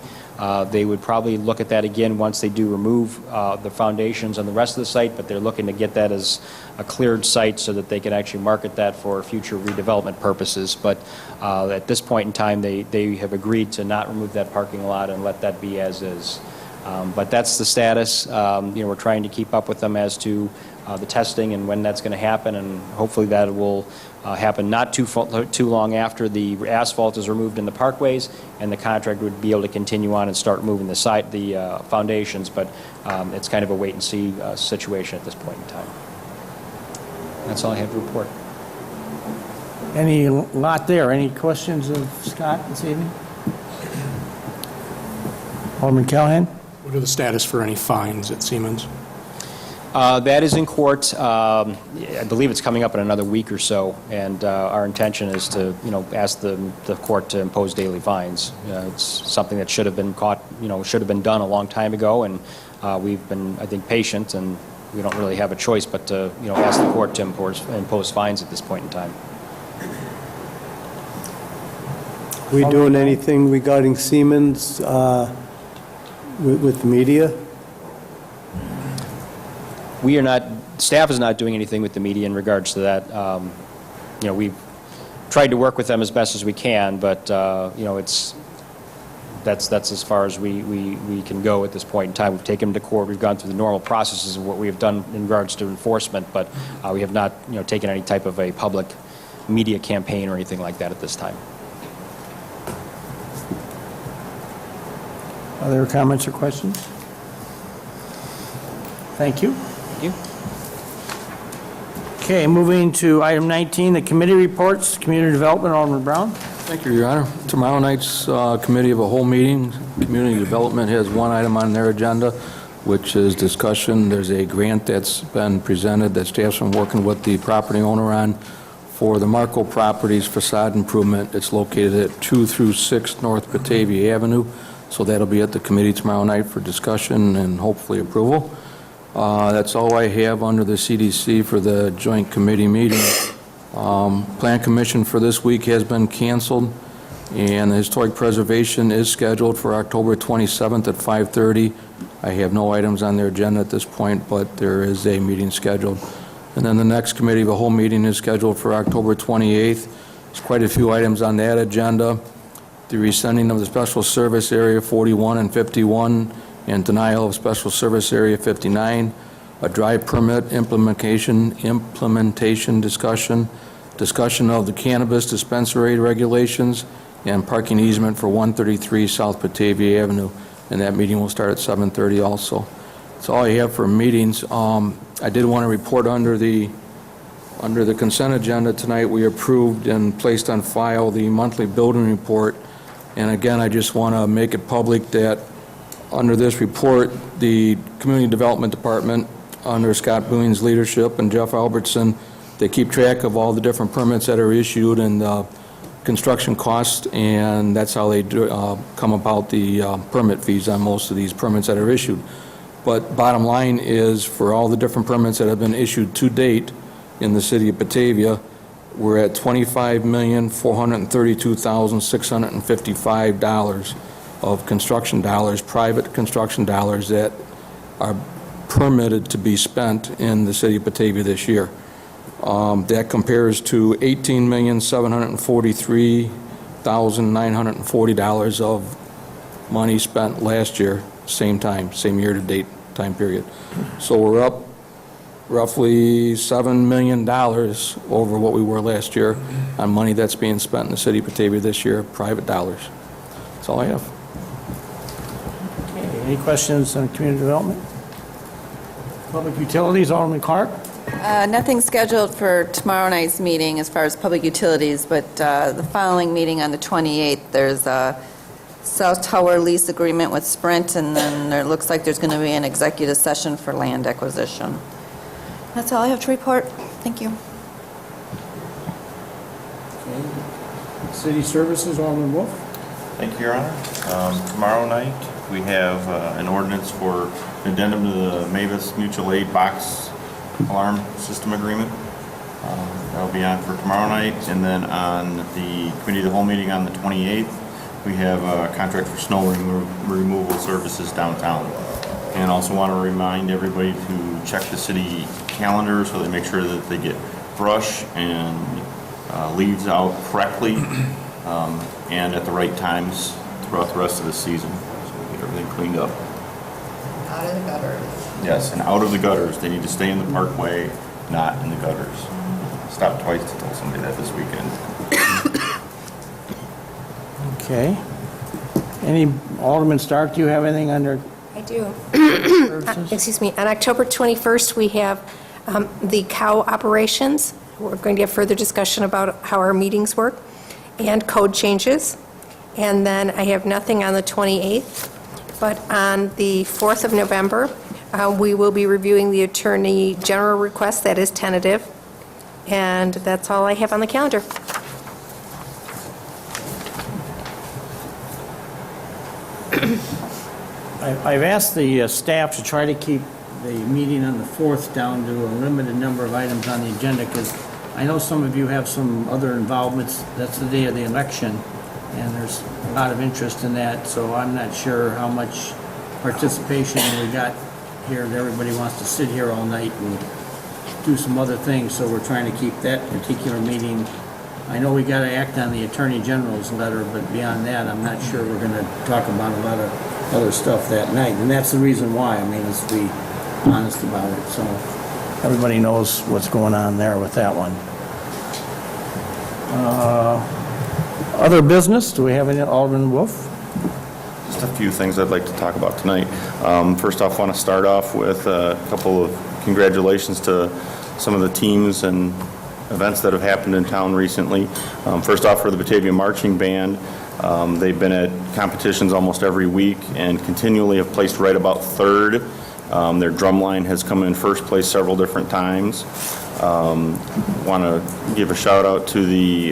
They would probably look at that again once they do remove the foundations on the rest of the site, but they're looking to get that as a cleared site so that they can actually market that for future redevelopment purposes. But at this point in time, they have agreed to not remove that parking lot and let that be as is. But that's the status. We're trying to keep up with them as to the testing and when that's going to happen, and hopefully that will happen not too long after the asphalt is removed in the parkways, and the contractor would be able to continue on and start moving the foundations. But it's kind of a wait-and-see situation at this point in time. That's all I have to report. Any lot there? Any questions of Scott this evening? Alderman Callahan? What are the status for any fines at Siemens? That is in court. I believe it's coming up in another week or so, and our intention is to, ask the court to impose daily fines. It's something that should have been should have been done a long time ago, and we've been, I think, patient, and we don't really have a choice but to, ask the court to impose fines at this point in time. Are we doing anything regarding Siemens with the media? We are not, staff is not doing anything with the media in regards to that. We've tried to work with them as best as we can, but, that's as far as we can go at this point in time. We've taken them to court. We've gone through the normal processes of what we have done in regards to enforcement, but we have not, taken any type of a public media campaign or anything like that at this time. Other comments or questions? Thank you. Thank you. Okay, moving to item 19, the committee reports, Community Development, Alderman Brown. Thank you, Your Honor. Tomorrow night's committee of a whole meeting, Community Development has one item on their agenda, which is discussion. There's a grant that's been presented that staff's been working with the property owner on for the Marco Properties facade improvement. It's located at 2 through 6 North Batavia Avenue. So that'll be at the committee tomorrow night for discussion and hopefully approval. That's all I have under the CDC for the joint committee meeting. Plan Commission for this week has been canceled, and the Historic Preservation is scheduled for October 27th at 5:30. I have no items on their agenda at this point, but there is a meeting scheduled. And then the next committee of a whole meeting is scheduled for October 28th. There's quite a few items on that agenda. The rescinding of the Special Service Area 41 and 51, and denial of Special Service Area 59, a drive permit implementation discussion of the cannabis dispensary regulations, and parking easement for 133 South Batavia Avenue. And that meeting will start at 7:30 also. That's all I have for meetings. I did want to report under the consent agenda tonight, we approved and placed on file the monthly building report. And again, I just want to make it public that under this report, the Community Development Department, under Scott Booney's leadership and Jeff Albertson, they keep track of all the different permits that are issued and construction costs, and that's how they come about the permit fees on most of these permits that are issued. But bottom line is, for all the different permits that have been issued to date in the city of Batavia, we're at $25,432,655 of construction dollars, private construction dollars that are permitted to be spent in the city of Batavia this year. That compares to $18,743,940 of money spent last year, same year-to-date time period. So we're up roughly $7 million over what we were last year on money that's being spent in the city of Batavia this year, private dollars. That's all I have. Okay, any questions on community development? Public utilities, Alderman Clark? Nothing scheduled for tomorrow night's meeting as far as public utilities, but the following meeting on the 28th, there's a South Tower lease agreement with Sprint, and then there looks like there's going to be an executive session for land acquisition. That's all I have to report. Thank you. City Services, Alderman Wolf. Thank you, Your Honor. Tomorrow night, we have an ordinance for an addendum to the Mavis Mutual Aid Box Alarm System Agreement. That'll be on for tomorrow night, and then on the Committee of the Whole meeting on the 28th, we have a contract for snow removal services downtown. And also want to remind everybody to check the city calendar so they make sure that they get brush and leaves out correctly and at the right times throughout the rest of the season. So we get everything cleaned up. Out of the gutters. Yes, and out of the gutters. They need to stay in the parkway, not in the gutters. Stopped twice to tell somebody that this weekend. Okay. Any, Alderman Stark, do you have anything under? I do. Excuse me. On October 21st, we have the cow operations. We're going to have further discussion about how our meetings work and code changes. And then I have nothing on the 28th. But on the 4th of November, we will be reviewing the Attorney General request. That is tentative. And that's all I have on the calendar. I've asked the staff to try to keep the meeting on the 4th down to a limited number of items on the agenda, because I know some of you have some other involvements. That's the day of the election, and there's a lot of interest in that, so I'm not sure how much participation we got here. Everybody wants to sit here all night and do some other things, so we're trying to keep that particular meeting. I know we got to act on the Attorney General's letter, but beyond that, I'm not sure we're going to talk about a lot of other stuff that night, and that's the reason why. I mean, let's be honest about it, so everybody knows what's going on there with that one. Other business, do we have any? Alderman Wolf? Just a few things I'd like to talk about tonight. First off, I want to start off with a couple of congratulations to some of the teams and events that have happened in town recently. First off, for the Batavia Marching Band, they've been at competitions almost every week and continually have placed right about third. Their drum line has come in first place several different times. Want to give a shout out to the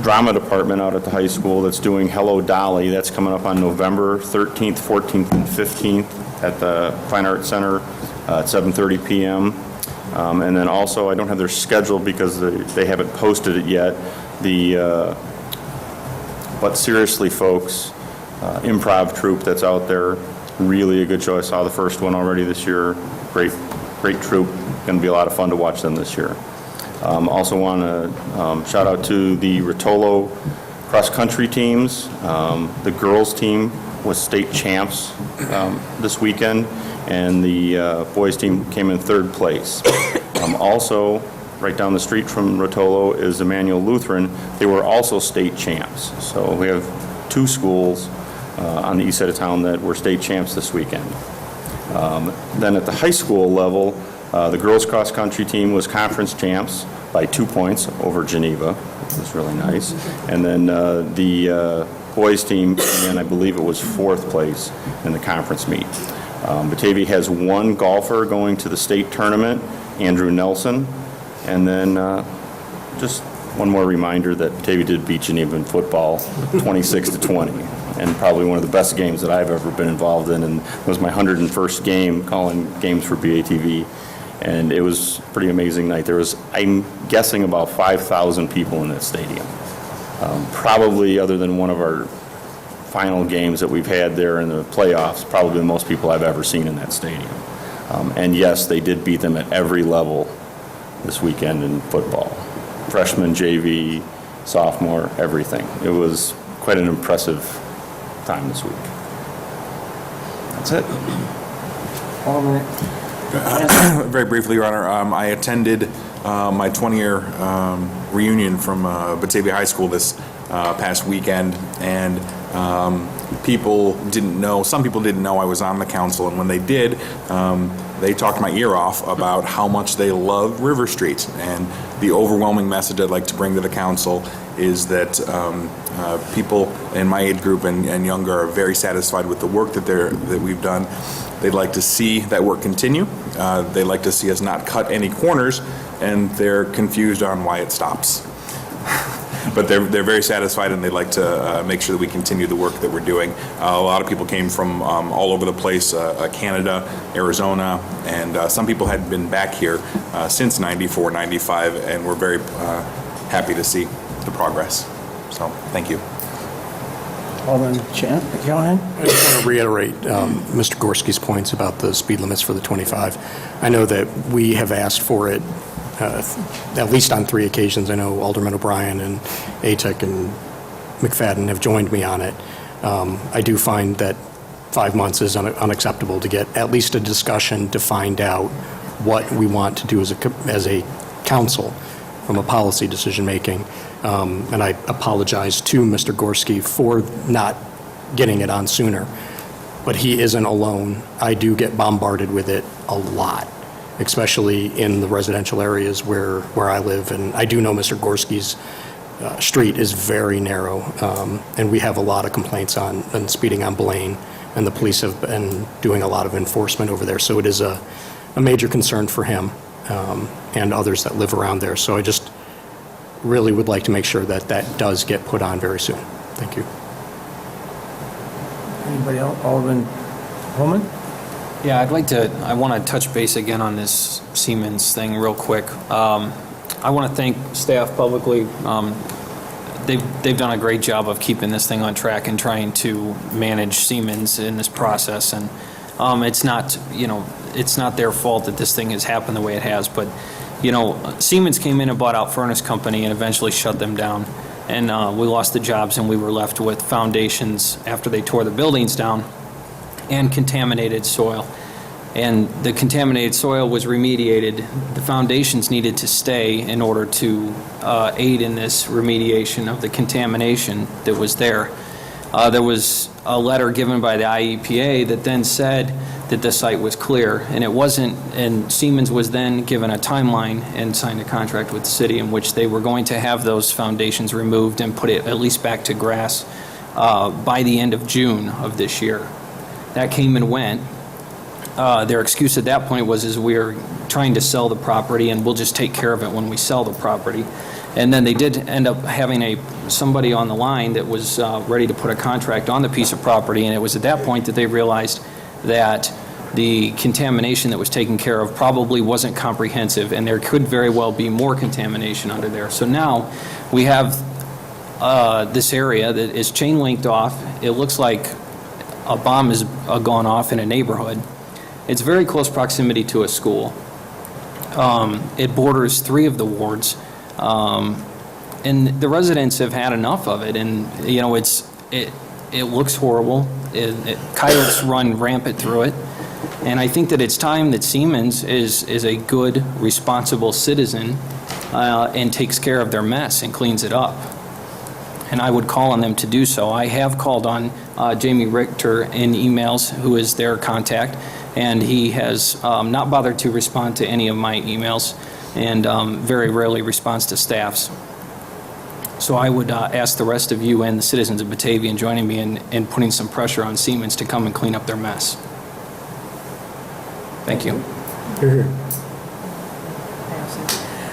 drama department out at the high school that's doing Hello Dolly. That's coming up on November 13th, 14th, and 15th at the Fine Arts Center at 7:30 p.m. And then also, I don't have their schedule because they haven't posted it yet, the But Seriously Folks improv troupe that's out there. Really a good show. I saw the first one already this year. Great troupe. Going to be a lot of fun to watch them this year. Also want to shout out to the Rotolo cross-country teams. The girls team was state champs this weekend, and the boys team came in third place. Also, right down the street from Rotolo is Emmanuel Lutheran. They were also state champs. So we have two schools on the east side of town that were state champs this weekend. Then at the high school level, the girls cross-country team was conference champs by 2 points over Geneva, which was really nice. And then the boys team, and I believe it was fourth place in the conference meet. Batavia has one golfer going to the state tournament, Andrew Nelson. And then just one more reminder that Batavia did beat Geneva in football 26-20. And probably one of the best games that I've ever been involved in. And it was my 101st game calling games for BATV. And it was a pretty amazing night. There was, I'm guessing, about 5,000 people in that stadium. Probably, other than one of our final games that we've had there in the playoffs, probably the most people I've ever seen in that stadium. And yes, they did beat them at every level this weekend in football. Freshman, JV, sophomore, everything. It was quite an impressive time this week. That's it. Very briefly, Your Honor, I attended my 20-year reunion from Batavia High School this past weekend, and people didn't know, some people didn't know I was on the council, and when they did, they talked my ear off about how much they love River Street. And the overwhelming message I'd like to bring to the council is that people in my age group and younger are very satisfied with the work that we've done. They'd like to see that work continue. They'd like to see us not cut any corners, and they're confused on why it stops. but they're very satisfied, and they'd like to make sure that we continue the work that we're doing. A lot of people came from all over the place, Canada, Arizona, and some people had been back here since 94, 95, and we're very happy to see the progress. So, thank you. Alderman Callahan? I just want to reiterate Mr. Gorski's points about the speed limits for the 25. I know that we have asked for it at least on 3 occasions. I know Alderman O'Brien and Atek and McFadden have joined me on it. I do find that 5 months is unacceptable to get at least a discussion to find out what we want to do as a council from a policy decision-making. And I apologize to Mr. Gorski for not getting it on sooner. But he isn't alone. I do get bombarded with it a lot, especially in the residential areas where I live. And I do know Mr. Gorski's street is very narrow, and we have a lot of complaints on speeding on Blaine, and the police have been doing a lot of enforcement over there. So it is a major concern for him and others that live around there. So I just really would like to make sure that that does get put on very soon. Thank you. Anybody else? Alderman Holman? Yeah, I want to touch base again on this Siemens thing real quick. I want to thank staff publicly. They've done a great job of keeping this thing on track and trying to manage Siemens in this process. And it's not, it's not their fault that this thing has happened the way it has. But, Siemens came in and bought out Furnace Company and eventually shut them down. And we lost the jobs, and we were left with foundations after they tore the buildings down and contaminated soil. And the contaminated soil was remediated. The foundations needed to stay in order to aid in this remediation of the contamination that was there. There was a letter given by the IEPA that then said that the site was clear, and it wasn't, and Siemens was then given a timeline and signed a contract with the city in which they were going to have those foundations removed and put it at least back to grass by the end of June of this year. That came and went. Their excuse at that point was we're trying to sell the property and we'll just take care of it when we sell the property. And then they did end up having somebody on the line that was ready to put a contract on the piece of property, and it was at that point that they realized that the contamination that was taken care of probably wasn't comprehensive, and there could very well be more contamination under there. So now we have this area that is chain linked off. It looks like a bomb has gone off in a neighborhood. It's very close proximity to a school. It borders 3 of the wards. And the residents have had enough of it, and it looks horrible. Coyotes run rampant through it, and I think that it's time that Siemens is a good, responsible citizen and takes care of their mess and cleans it up. And I would call on them to do so. I have called on Jamie Richter in emails, who is their contact, and he has not bothered to respond to any of my emails, and very rarely responds to staff's. So I would ask the rest of you and the citizens of Batavia in joining me in putting some pressure on Siemens to come and clean up their mess. Thank you.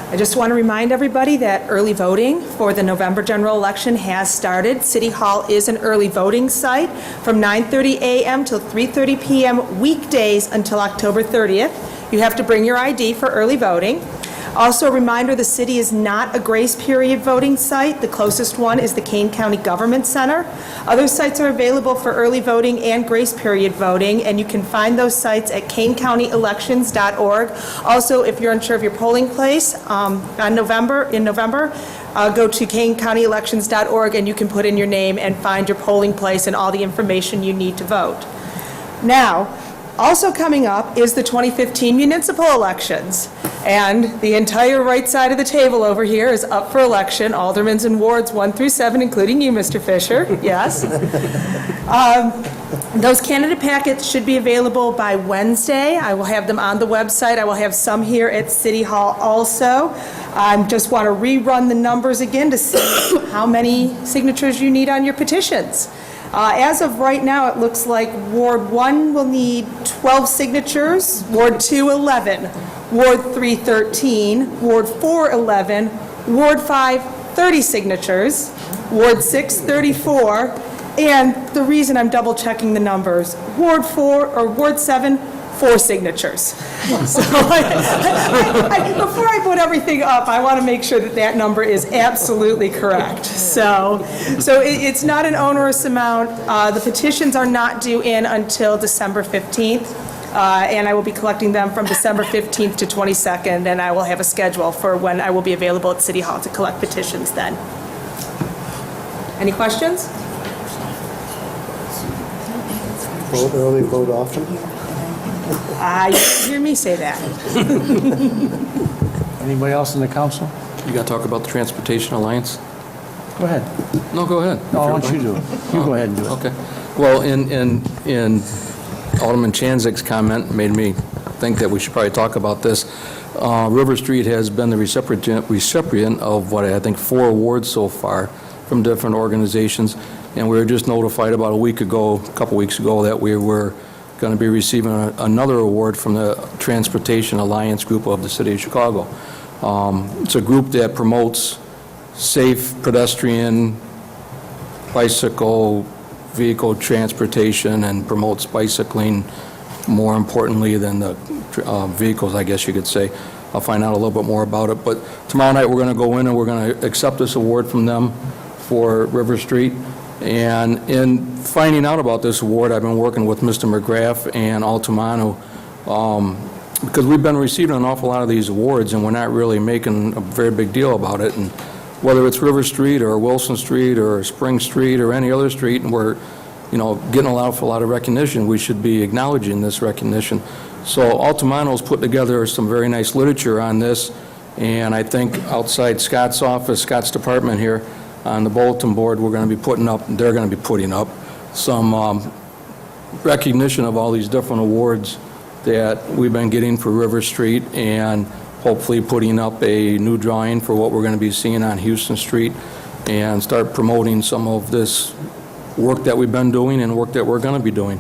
I just want to remind everybody that early voting for the November general election has started. City Hall is an early voting site from 9:30 a.m. till 3:30 p.m. weekdays until October 30th. You have to bring your ID for early voting. Also, a reminder, the city is not a grace period voting site. The closest one is the Kane County Government Center. Other sites are available for early voting and grace period voting, and you can find those sites at canecountyelections.org. Also, if you're unsure of your polling place in November, go to canecountyelections.org and you can put in your name and find your polling place and all the information you need to vote. Now, also coming up is the 2015 municipal elections, and the entire right side of the table over here is up for election, aldermans in wards 1 through 7, including you, Mr. Fisher, yes. Those candidate packets should be available by Wednesday. I will have them on the website. I will have some here at City Hall also. I just want to rerun the numbers again to see how many signatures you need on your petitions. As of right now, it looks like Ward 1 will need 12 signatures, Ward 2, 11, Ward 3, 13, Ward 4, 11, Ward 5, 30 signatures, Ward 6, 34, and the reason I'm double-checking the numbers, Ward 7, 4 signatures. So before I put everything up, I want to make sure that that number is absolutely correct. So it's not an onerous amount. The petitions are not due in until December 15th, and I will be collecting them from December 15th to 22nd, and I will have a schedule for when I will be available at City Hall to collect petitions then. Any questions? Vote early, vote often. You didn't hear me say that. Anybody else in the council? You got to talk about the Transportation Alliance? Go ahead. No, go ahead. No, why don't you do it? You go ahead and do it. Okay. Well, in Alderman Chanzik's comment made me think that we should probably talk about this. River Street has been the recipient of what I think 4 awards so far from different organizations, and we were just notified about a couple weeks ago, that we were going to be receiving another award from the Transportation Alliance group of the City of Chicago. It's a group that promotes safe pedestrian, bicycle, vehicle transportation, and promotes bicycling more importantly than the vehicles, I guess you could say. I'll find out a little bit more about it. But tomorrow night, we're going to go in and we're going to accept this award from them for River Street. And in finding out about this award, I've been working with Mr. McGrath and Altamano, because we've been receiving an awful lot of these awards, and we're not really making a very big deal about it. And whether it's River Street or Wilson Street or Spring Street or any other street, and we're, getting a lot of recognition, we should be acknowledging this recognition. So Altamano's put together some very nice literature on this, and I think outside Scott's office, Scott's department here, on the bulletin board, they're going to be putting up some recognition of all these different awards that we've been getting for River Street, and hopefully putting up a new drawing for what we're going to be seeing on Houston Street, and start promoting some of this work that we've been doing and work that we're going to be doing,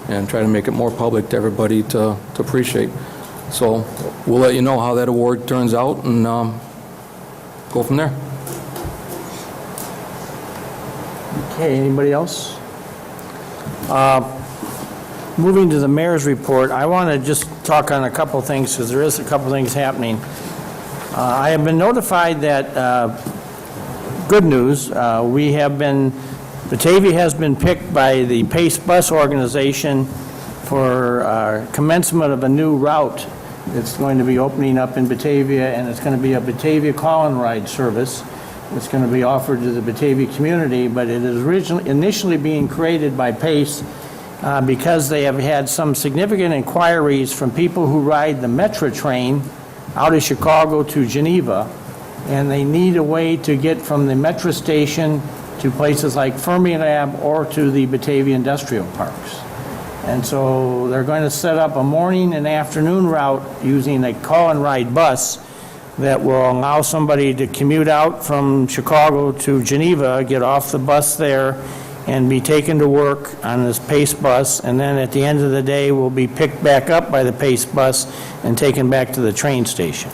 and try to make it more public to everybody to appreciate. So we'll let you know how that award turns out, and go from there. Okay, anybody else? Moving to the mayor's report, I want to just talk on a couple things, because there is a couple things happening. I have been notified that, good news, Batavia has been picked by the Pace Bus Organization for commencement of a new route that's going to be opening up in Batavia, and it's going to be a Batavia call and ride service. It's going to be offered to the Batavia community, but it is initially being created by Pace because they have had some significant inquiries from people who ride the Metro train out of Chicago to Geneva, and they need a way to get from the Metro station to places like Fermilab or to the Batavia Industrial Parks. And so they're going to set up a morning and afternoon route using a call and ride bus that will allow somebody to commute out from Chicago to Geneva, get off the bus there, and be taken to work on this Pace bus, and then at the end of the day will be picked back up by the Pace bus and taken back to the train station.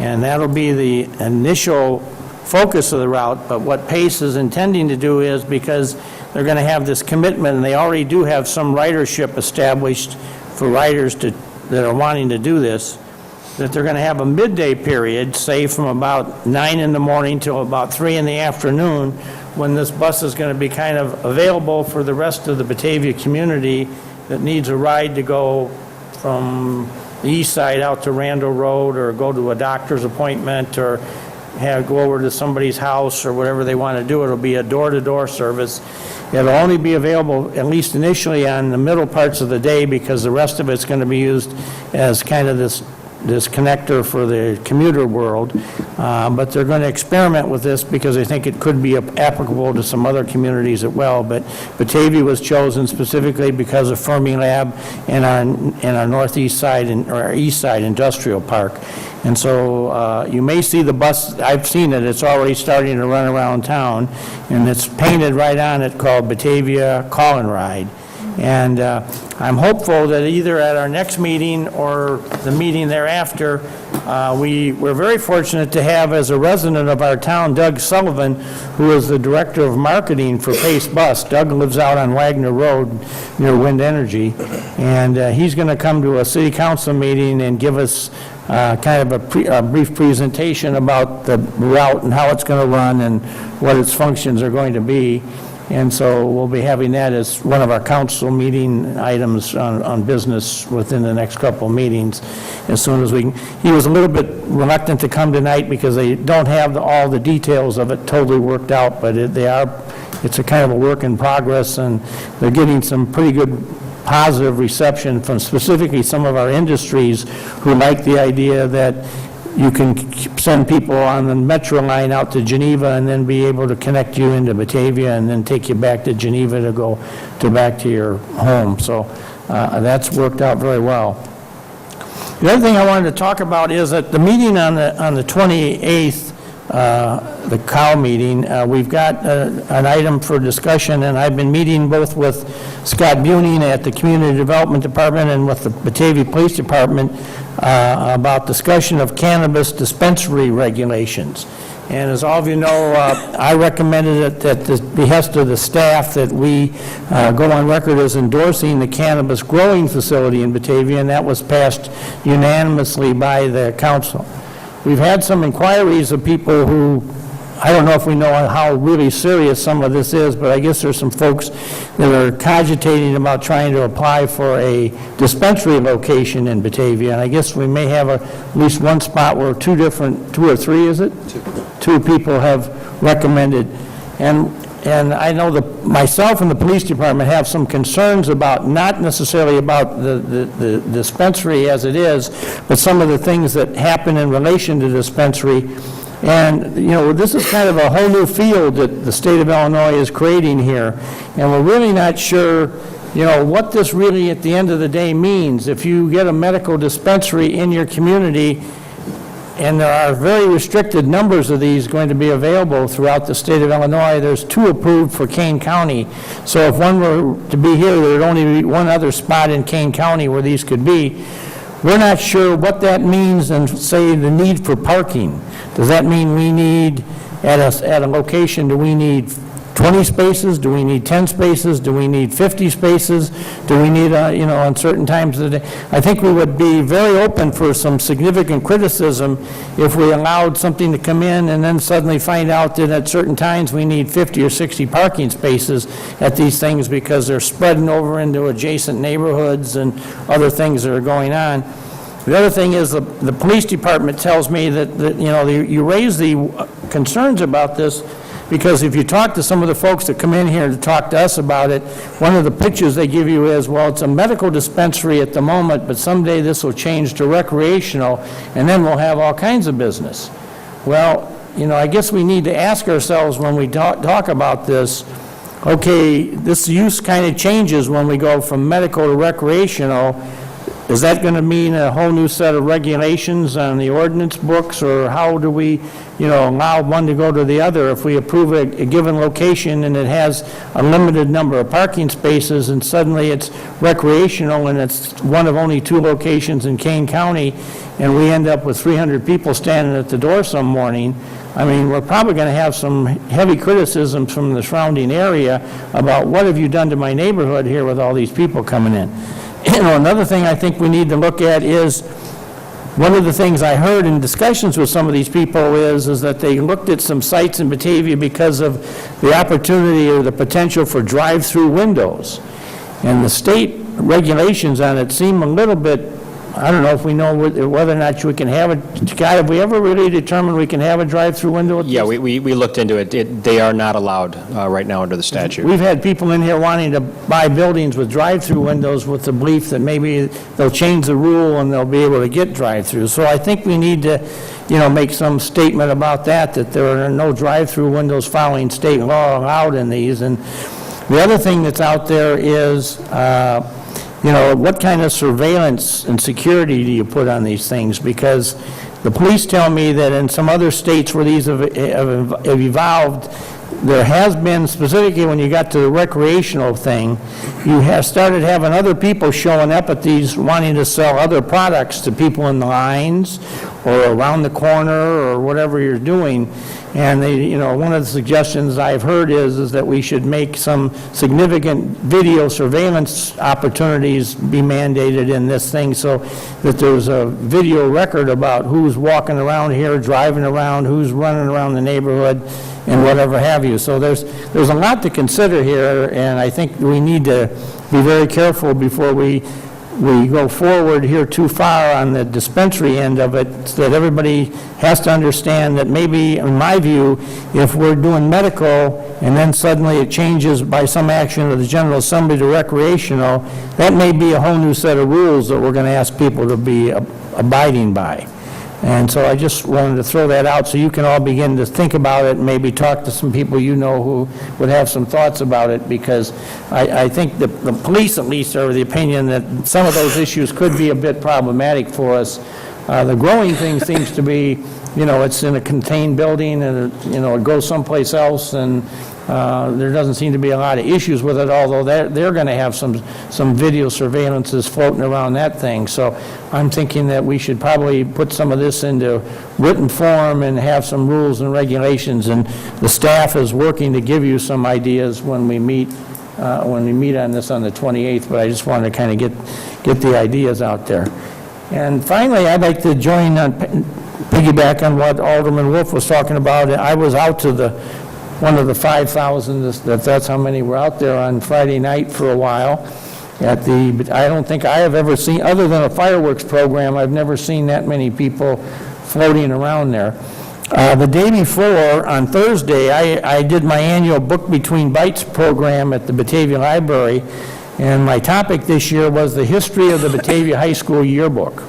And that'll be the initial focus of the route, but what Pace is intending to do is, because they're going to have this commitment, and they already do have some ridership established for riders that are wanting to do this, that they're going to have a midday period, say from about 9 in the morning till about 3 in the afternoon, when this bus is going to be kind of available for the rest of the Batavia community that needs a ride to go from the east side out to Randall Road, or go to a doctor's appointment, or go over to somebody's house, or whatever they want to do. It'll be a door-to-door service. It'll only be available, at least initially, on the middle parts of the day, because the rest of it's going to be used as kind of this connector for the commuter world, but they're going to experiment with this because they think it could be applicable to some other communities as well. But Batavia was chosen specifically because of Fermilab and our northeast side or our east side industrial park. And so you may see the bus, I've seen it, it's already starting to run around town, and it's painted right on it called Batavia Call and Ride. And I'm hopeful that either at our next meeting or the meeting thereafter, we're very fortunate to have as a resident of our town, Doug Sullivan, who is the Director of Marketing for Pace Bus. Doug lives out on Wagner Road near Wind Energy, and he's going to come to a city council meeting and give us kind of a brief presentation about the route and how it's going to run and what its functions are going to be. And so we'll be having that as one of our council meeting items on business within the next couple of meetings as soon as we can. He was a little bit reluctant to come tonight because they don't have all the details of it totally worked out, but it's a kind of a work in progress, and they're getting some pretty good positive reception from specifically some of our industries who like the idea that you can send people on the metro line out to Geneva and then be able to connect you into Batavia and then take you back to Geneva to go back to your home. So that's worked out very well. The other thing I wanted to talk about is at the meeting on the 28th, the COW meeting, we've got an item for discussion, and I've been meeting both with Scott Buning at the Community Development Department and with the Batavia Police Department about discussion of cannabis dispensary regulations. And as all of you know, I recommended it at the behest of the staff that we go on record as endorsing the cannabis growing facility in Batavia, and that was passed unanimously by the council. We've had some inquiries of people who, I don't know if we know how really serious some of this is, but I guess there's some folks that are cogitating about trying to apply for a dispensary location in Batavia, and I guess we may have at least one spot where two or three, is it? Two people have recommended. And I know that myself and the police department have some concerns about, not necessarily about the dispensary as it is, but some of the things that happen in relation to dispensary. And, you know, this is kind of a whole new field that the state of Illinois is creating here. And we're really not sure, you know, what this really at the end of the day means. If you get a medical dispensary in your community, and there are very restricted numbers of these going to be available throughout the state of Illinois. There's 2 approved for Kane County. So if one were to be here, there would only be one other spot in Kane County where these could be. We're not sure what that means and say the need for parking. Does that mean we need, at a location, do we need 20 spaces? Do we need 10 spaces? Do we need 50 spaces? Do we need, you know, on certain times of the day? I think we would be very open for some significant criticism if we allowed something to come in and then suddenly find out that at certain times we need 50 or 60 parking spaces at these things because they're spreading over into adjacent neighborhoods and other things that are going on. The other thing is the police department tells me that you know, you raise the concerns about this because if you talk to some of the folks that come in here to talk to us about it, one of the pictures they give you is, well, it's a medical dispensary at the moment, but someday this will change to recreational, and then we'll have all kinds of business. Well, you know, I guess we need to ask ourselves when we talk about this, okay, this use kind of changes when we go from medical to recreational. Is that going to mean a whole new set of regulations on the ordinance books, or how do we, you know, allow one to go to the other? If we approve a given location and it has a limited number of parking spaces and suddenly it's recreational and it's one of only 2 locations in Kane County and we end up with 300 people standing at the door some morning, I mean, we're probably going to have some heavy criticisms from the surrounding area about what have you done to my neighborhood here with all these people coming in. You know, another thing I think we need to look at is, one of the things I heard in discussions with some of these people is that they looked at some sites in Batavia because of the opportunity or the potential for drive-through windows. And the state regulations on it seem a little bit, I don't know if we know whether or not we can have it. Scott, have we ever really determined we can have a drive-through window? Yeah, we looked into it. They are not allowed right now under the statute. We've had people in here wanting to buy buildings with drive-through windows with the belief that maybe they'll change the rule and they'll be able to get drive-through. So I think we need to, you know, make some statement about that there are no drive-through windows following state law allowed in these. And the other thing that's out there is, you know, what kind of surveillance and security do you put on these things? Because the police tell me that in some other states where these have evolved, there has been, specifically when you got to the recreational thing, you have started having other people showing up at these wanting to sell other products to people in the lines or around the corner or whatever you're doing. And they, you know, one of the suggestions I've heard is that we should make some significant video surveillance opportunities be mandated in this thing so that there's a video record about who's walking around here, driving around, who's running around the neighborhood, and whatever have you. So there's a lot to consider here, and I think we need to be very careful before we go forward here too far on the dispensary end of it, so that everybody has to understand that maybe, in my view, if we're doing medical and then suddenly it changes by some action of the General Assembly to recreational, that may be a whole new set of rules that we're going to ask people to be abiding by. And so I just wanted to throw that out so you can all begin to think about it and maybe talk to some people you know who would have some thoughts about it, because I think the police at least are of the opinion that some of those issues could be a bit problematic for us. The growing thing seems to be, you know, it's in a contained building and, you know, it goes someplace else, and there doesn't seem to be a lot of issues with it, although they're going to have some video surveillances floating around that thing. So I'm thinking that we should probably put some of this into written form and have some rules and regulations, and the staff is working to give you some ideas when we meet on this on the 28th, but I just wanted to kind of get the ideas out there. And finally, I'd like to join on, piggyback on what Alderman Wolf was talking about. I was out to one of the 5,000, that's how many were out there on Friday night for a while. I don't think I have ever seen, other than a fireworks program, I've never seen that many people floating around there. The day before, on Thursday, I did my annual Book Between Bites program at the Batavia Library, and my topic this year was the history of the Batavia High School yearbook.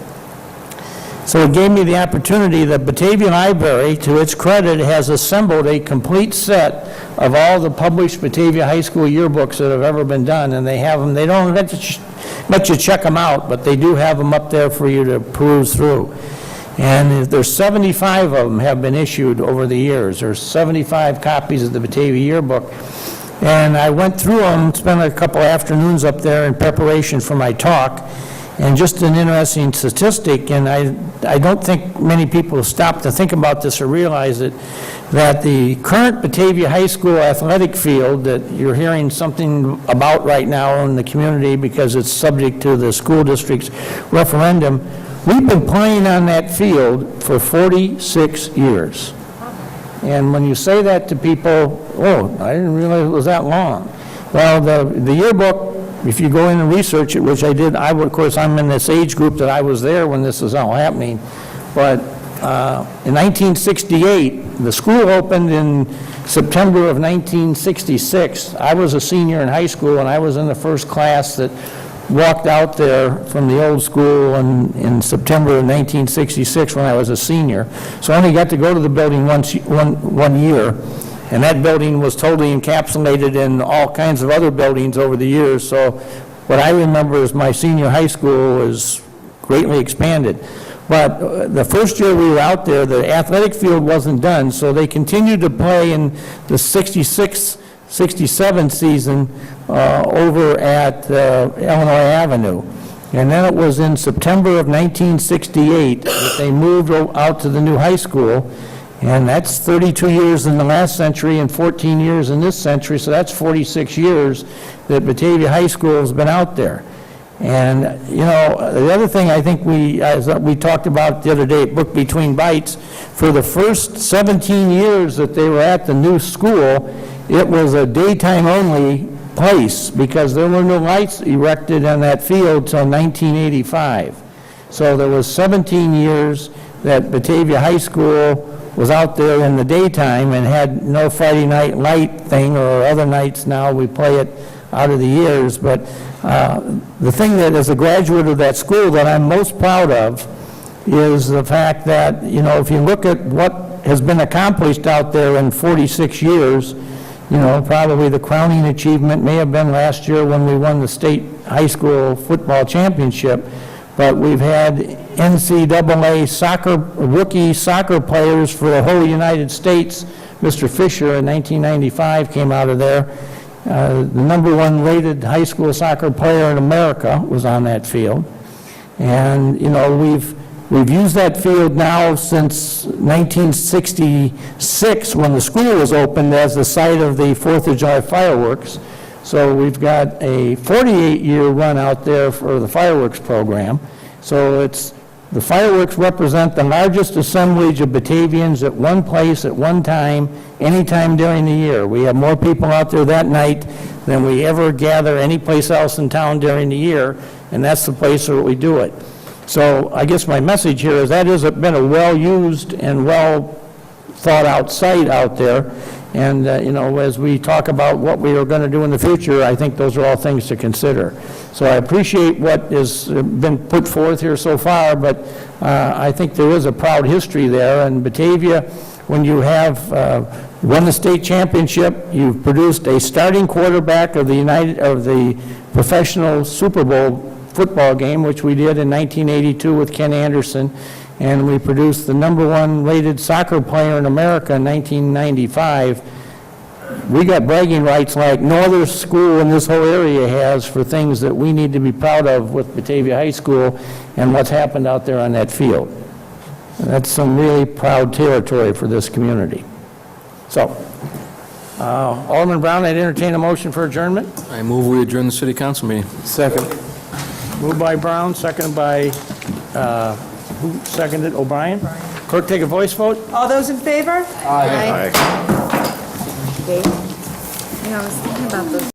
So it gave me the opportunity. The Batavia Library, to its credit, has assembled a complete set of all the published Batavia High School yearbooks that have ever been done, and they have them. They don't let you check them out, but they do have them up there for you to peruse through. And there's 75 of them have been issued over the years. There's 75 copies of the Batavia yearbook. And I went through them, spent a couple afternoons up there in preparation for my talk. And just an interesting statistic, and I don't think many people stop to think about this or realize it, that the current Batavia High School athletic field that you're hearing something about right now in the community because it's subject to the school district's referendum, we've been playing on that field for 46 years. And when you say that to people, oh, I didn't realize it was that long. Well, the yearbook, if you go in and research it, which I did, of course, I'm in this age group that I was there when this was all happening, but in 1968, the school opened in September of 1966. I was a senior in high school, and I was in the first class that walked out there from the old school in September of 1966 when I was a senior. So I only got to go to the building one year. And that building was totally encapsulated in all kinds of other buildings over the years. So what I remember is my senior high school was greatly expanded. But the first year we were out there, the athletic field wasn't done, so they continued to play in the 66-67 season over at Illinois Avenue. And then it was in September of 1968 that they moved out to the new high school. And that's 32 years in the last century and 14 years in this century, so that's 46 years that Batavia High School has been out there. And, you know, the other thing I think as we talked about the other day, Book Between Bites, for the first 17 years that they were at the new school, it was a daytime-only place because there were no lights erected on that field till 1985. So there was 17 years that Batavia High School was out there in the daytime and had no Friday night light thing, or other nights now we play it out of the years. But the thing that, as a graduate of that school, that I'm most proud of is the fact that, you know, if you look at what has been accomplished out there in 46 years, you know, probably the crowning achievement may have been last year when we won the state high school football championship. But we've had NCAA rookie soccer players for the whole United States Mr. Fisher in 1995 came out of there. The number one rated high school soccer player in America was on that field. And, you know, we've used that field now since 1966, when the school was opened as the site of the 4th of July fireworks. So we've got a 48-year run out there for the fireworks program. So the fireworks represent the largest assemblage of Batavians at one place at one time, anytime during the year. We have more people out there that night than we ever gather anyplace else in town during the year, and that's the place where we do it. So I guess my message here is that has been a well-used and well-thought-out site out there. And, you know, as we talk about what we are going to do in the future, I think those are all things to consider. So I appreciate what has been put forth here so far, but I think there is a proud history there. And Batavia, when you have won the state championship, you've produced a starting quarterback of the professional Super Bowl football game, which we did in 1982 with Ken Anderson, and we produced the number one rated soccer player in America in 1995. We got bragging rights like no other school in this whole area has for things that we need to be proud of with Batavia High School and what's happened out there on that field. And that's some really proud territory for this community. So, Alderman Brown, I'd entertain a motion for adjournment. I move we adjourn the city council meeting. Second. Moved by Brown, seconded by, who seconded? O'Brien? Clerk, take a voice vote. All those in favor? I was thinking about those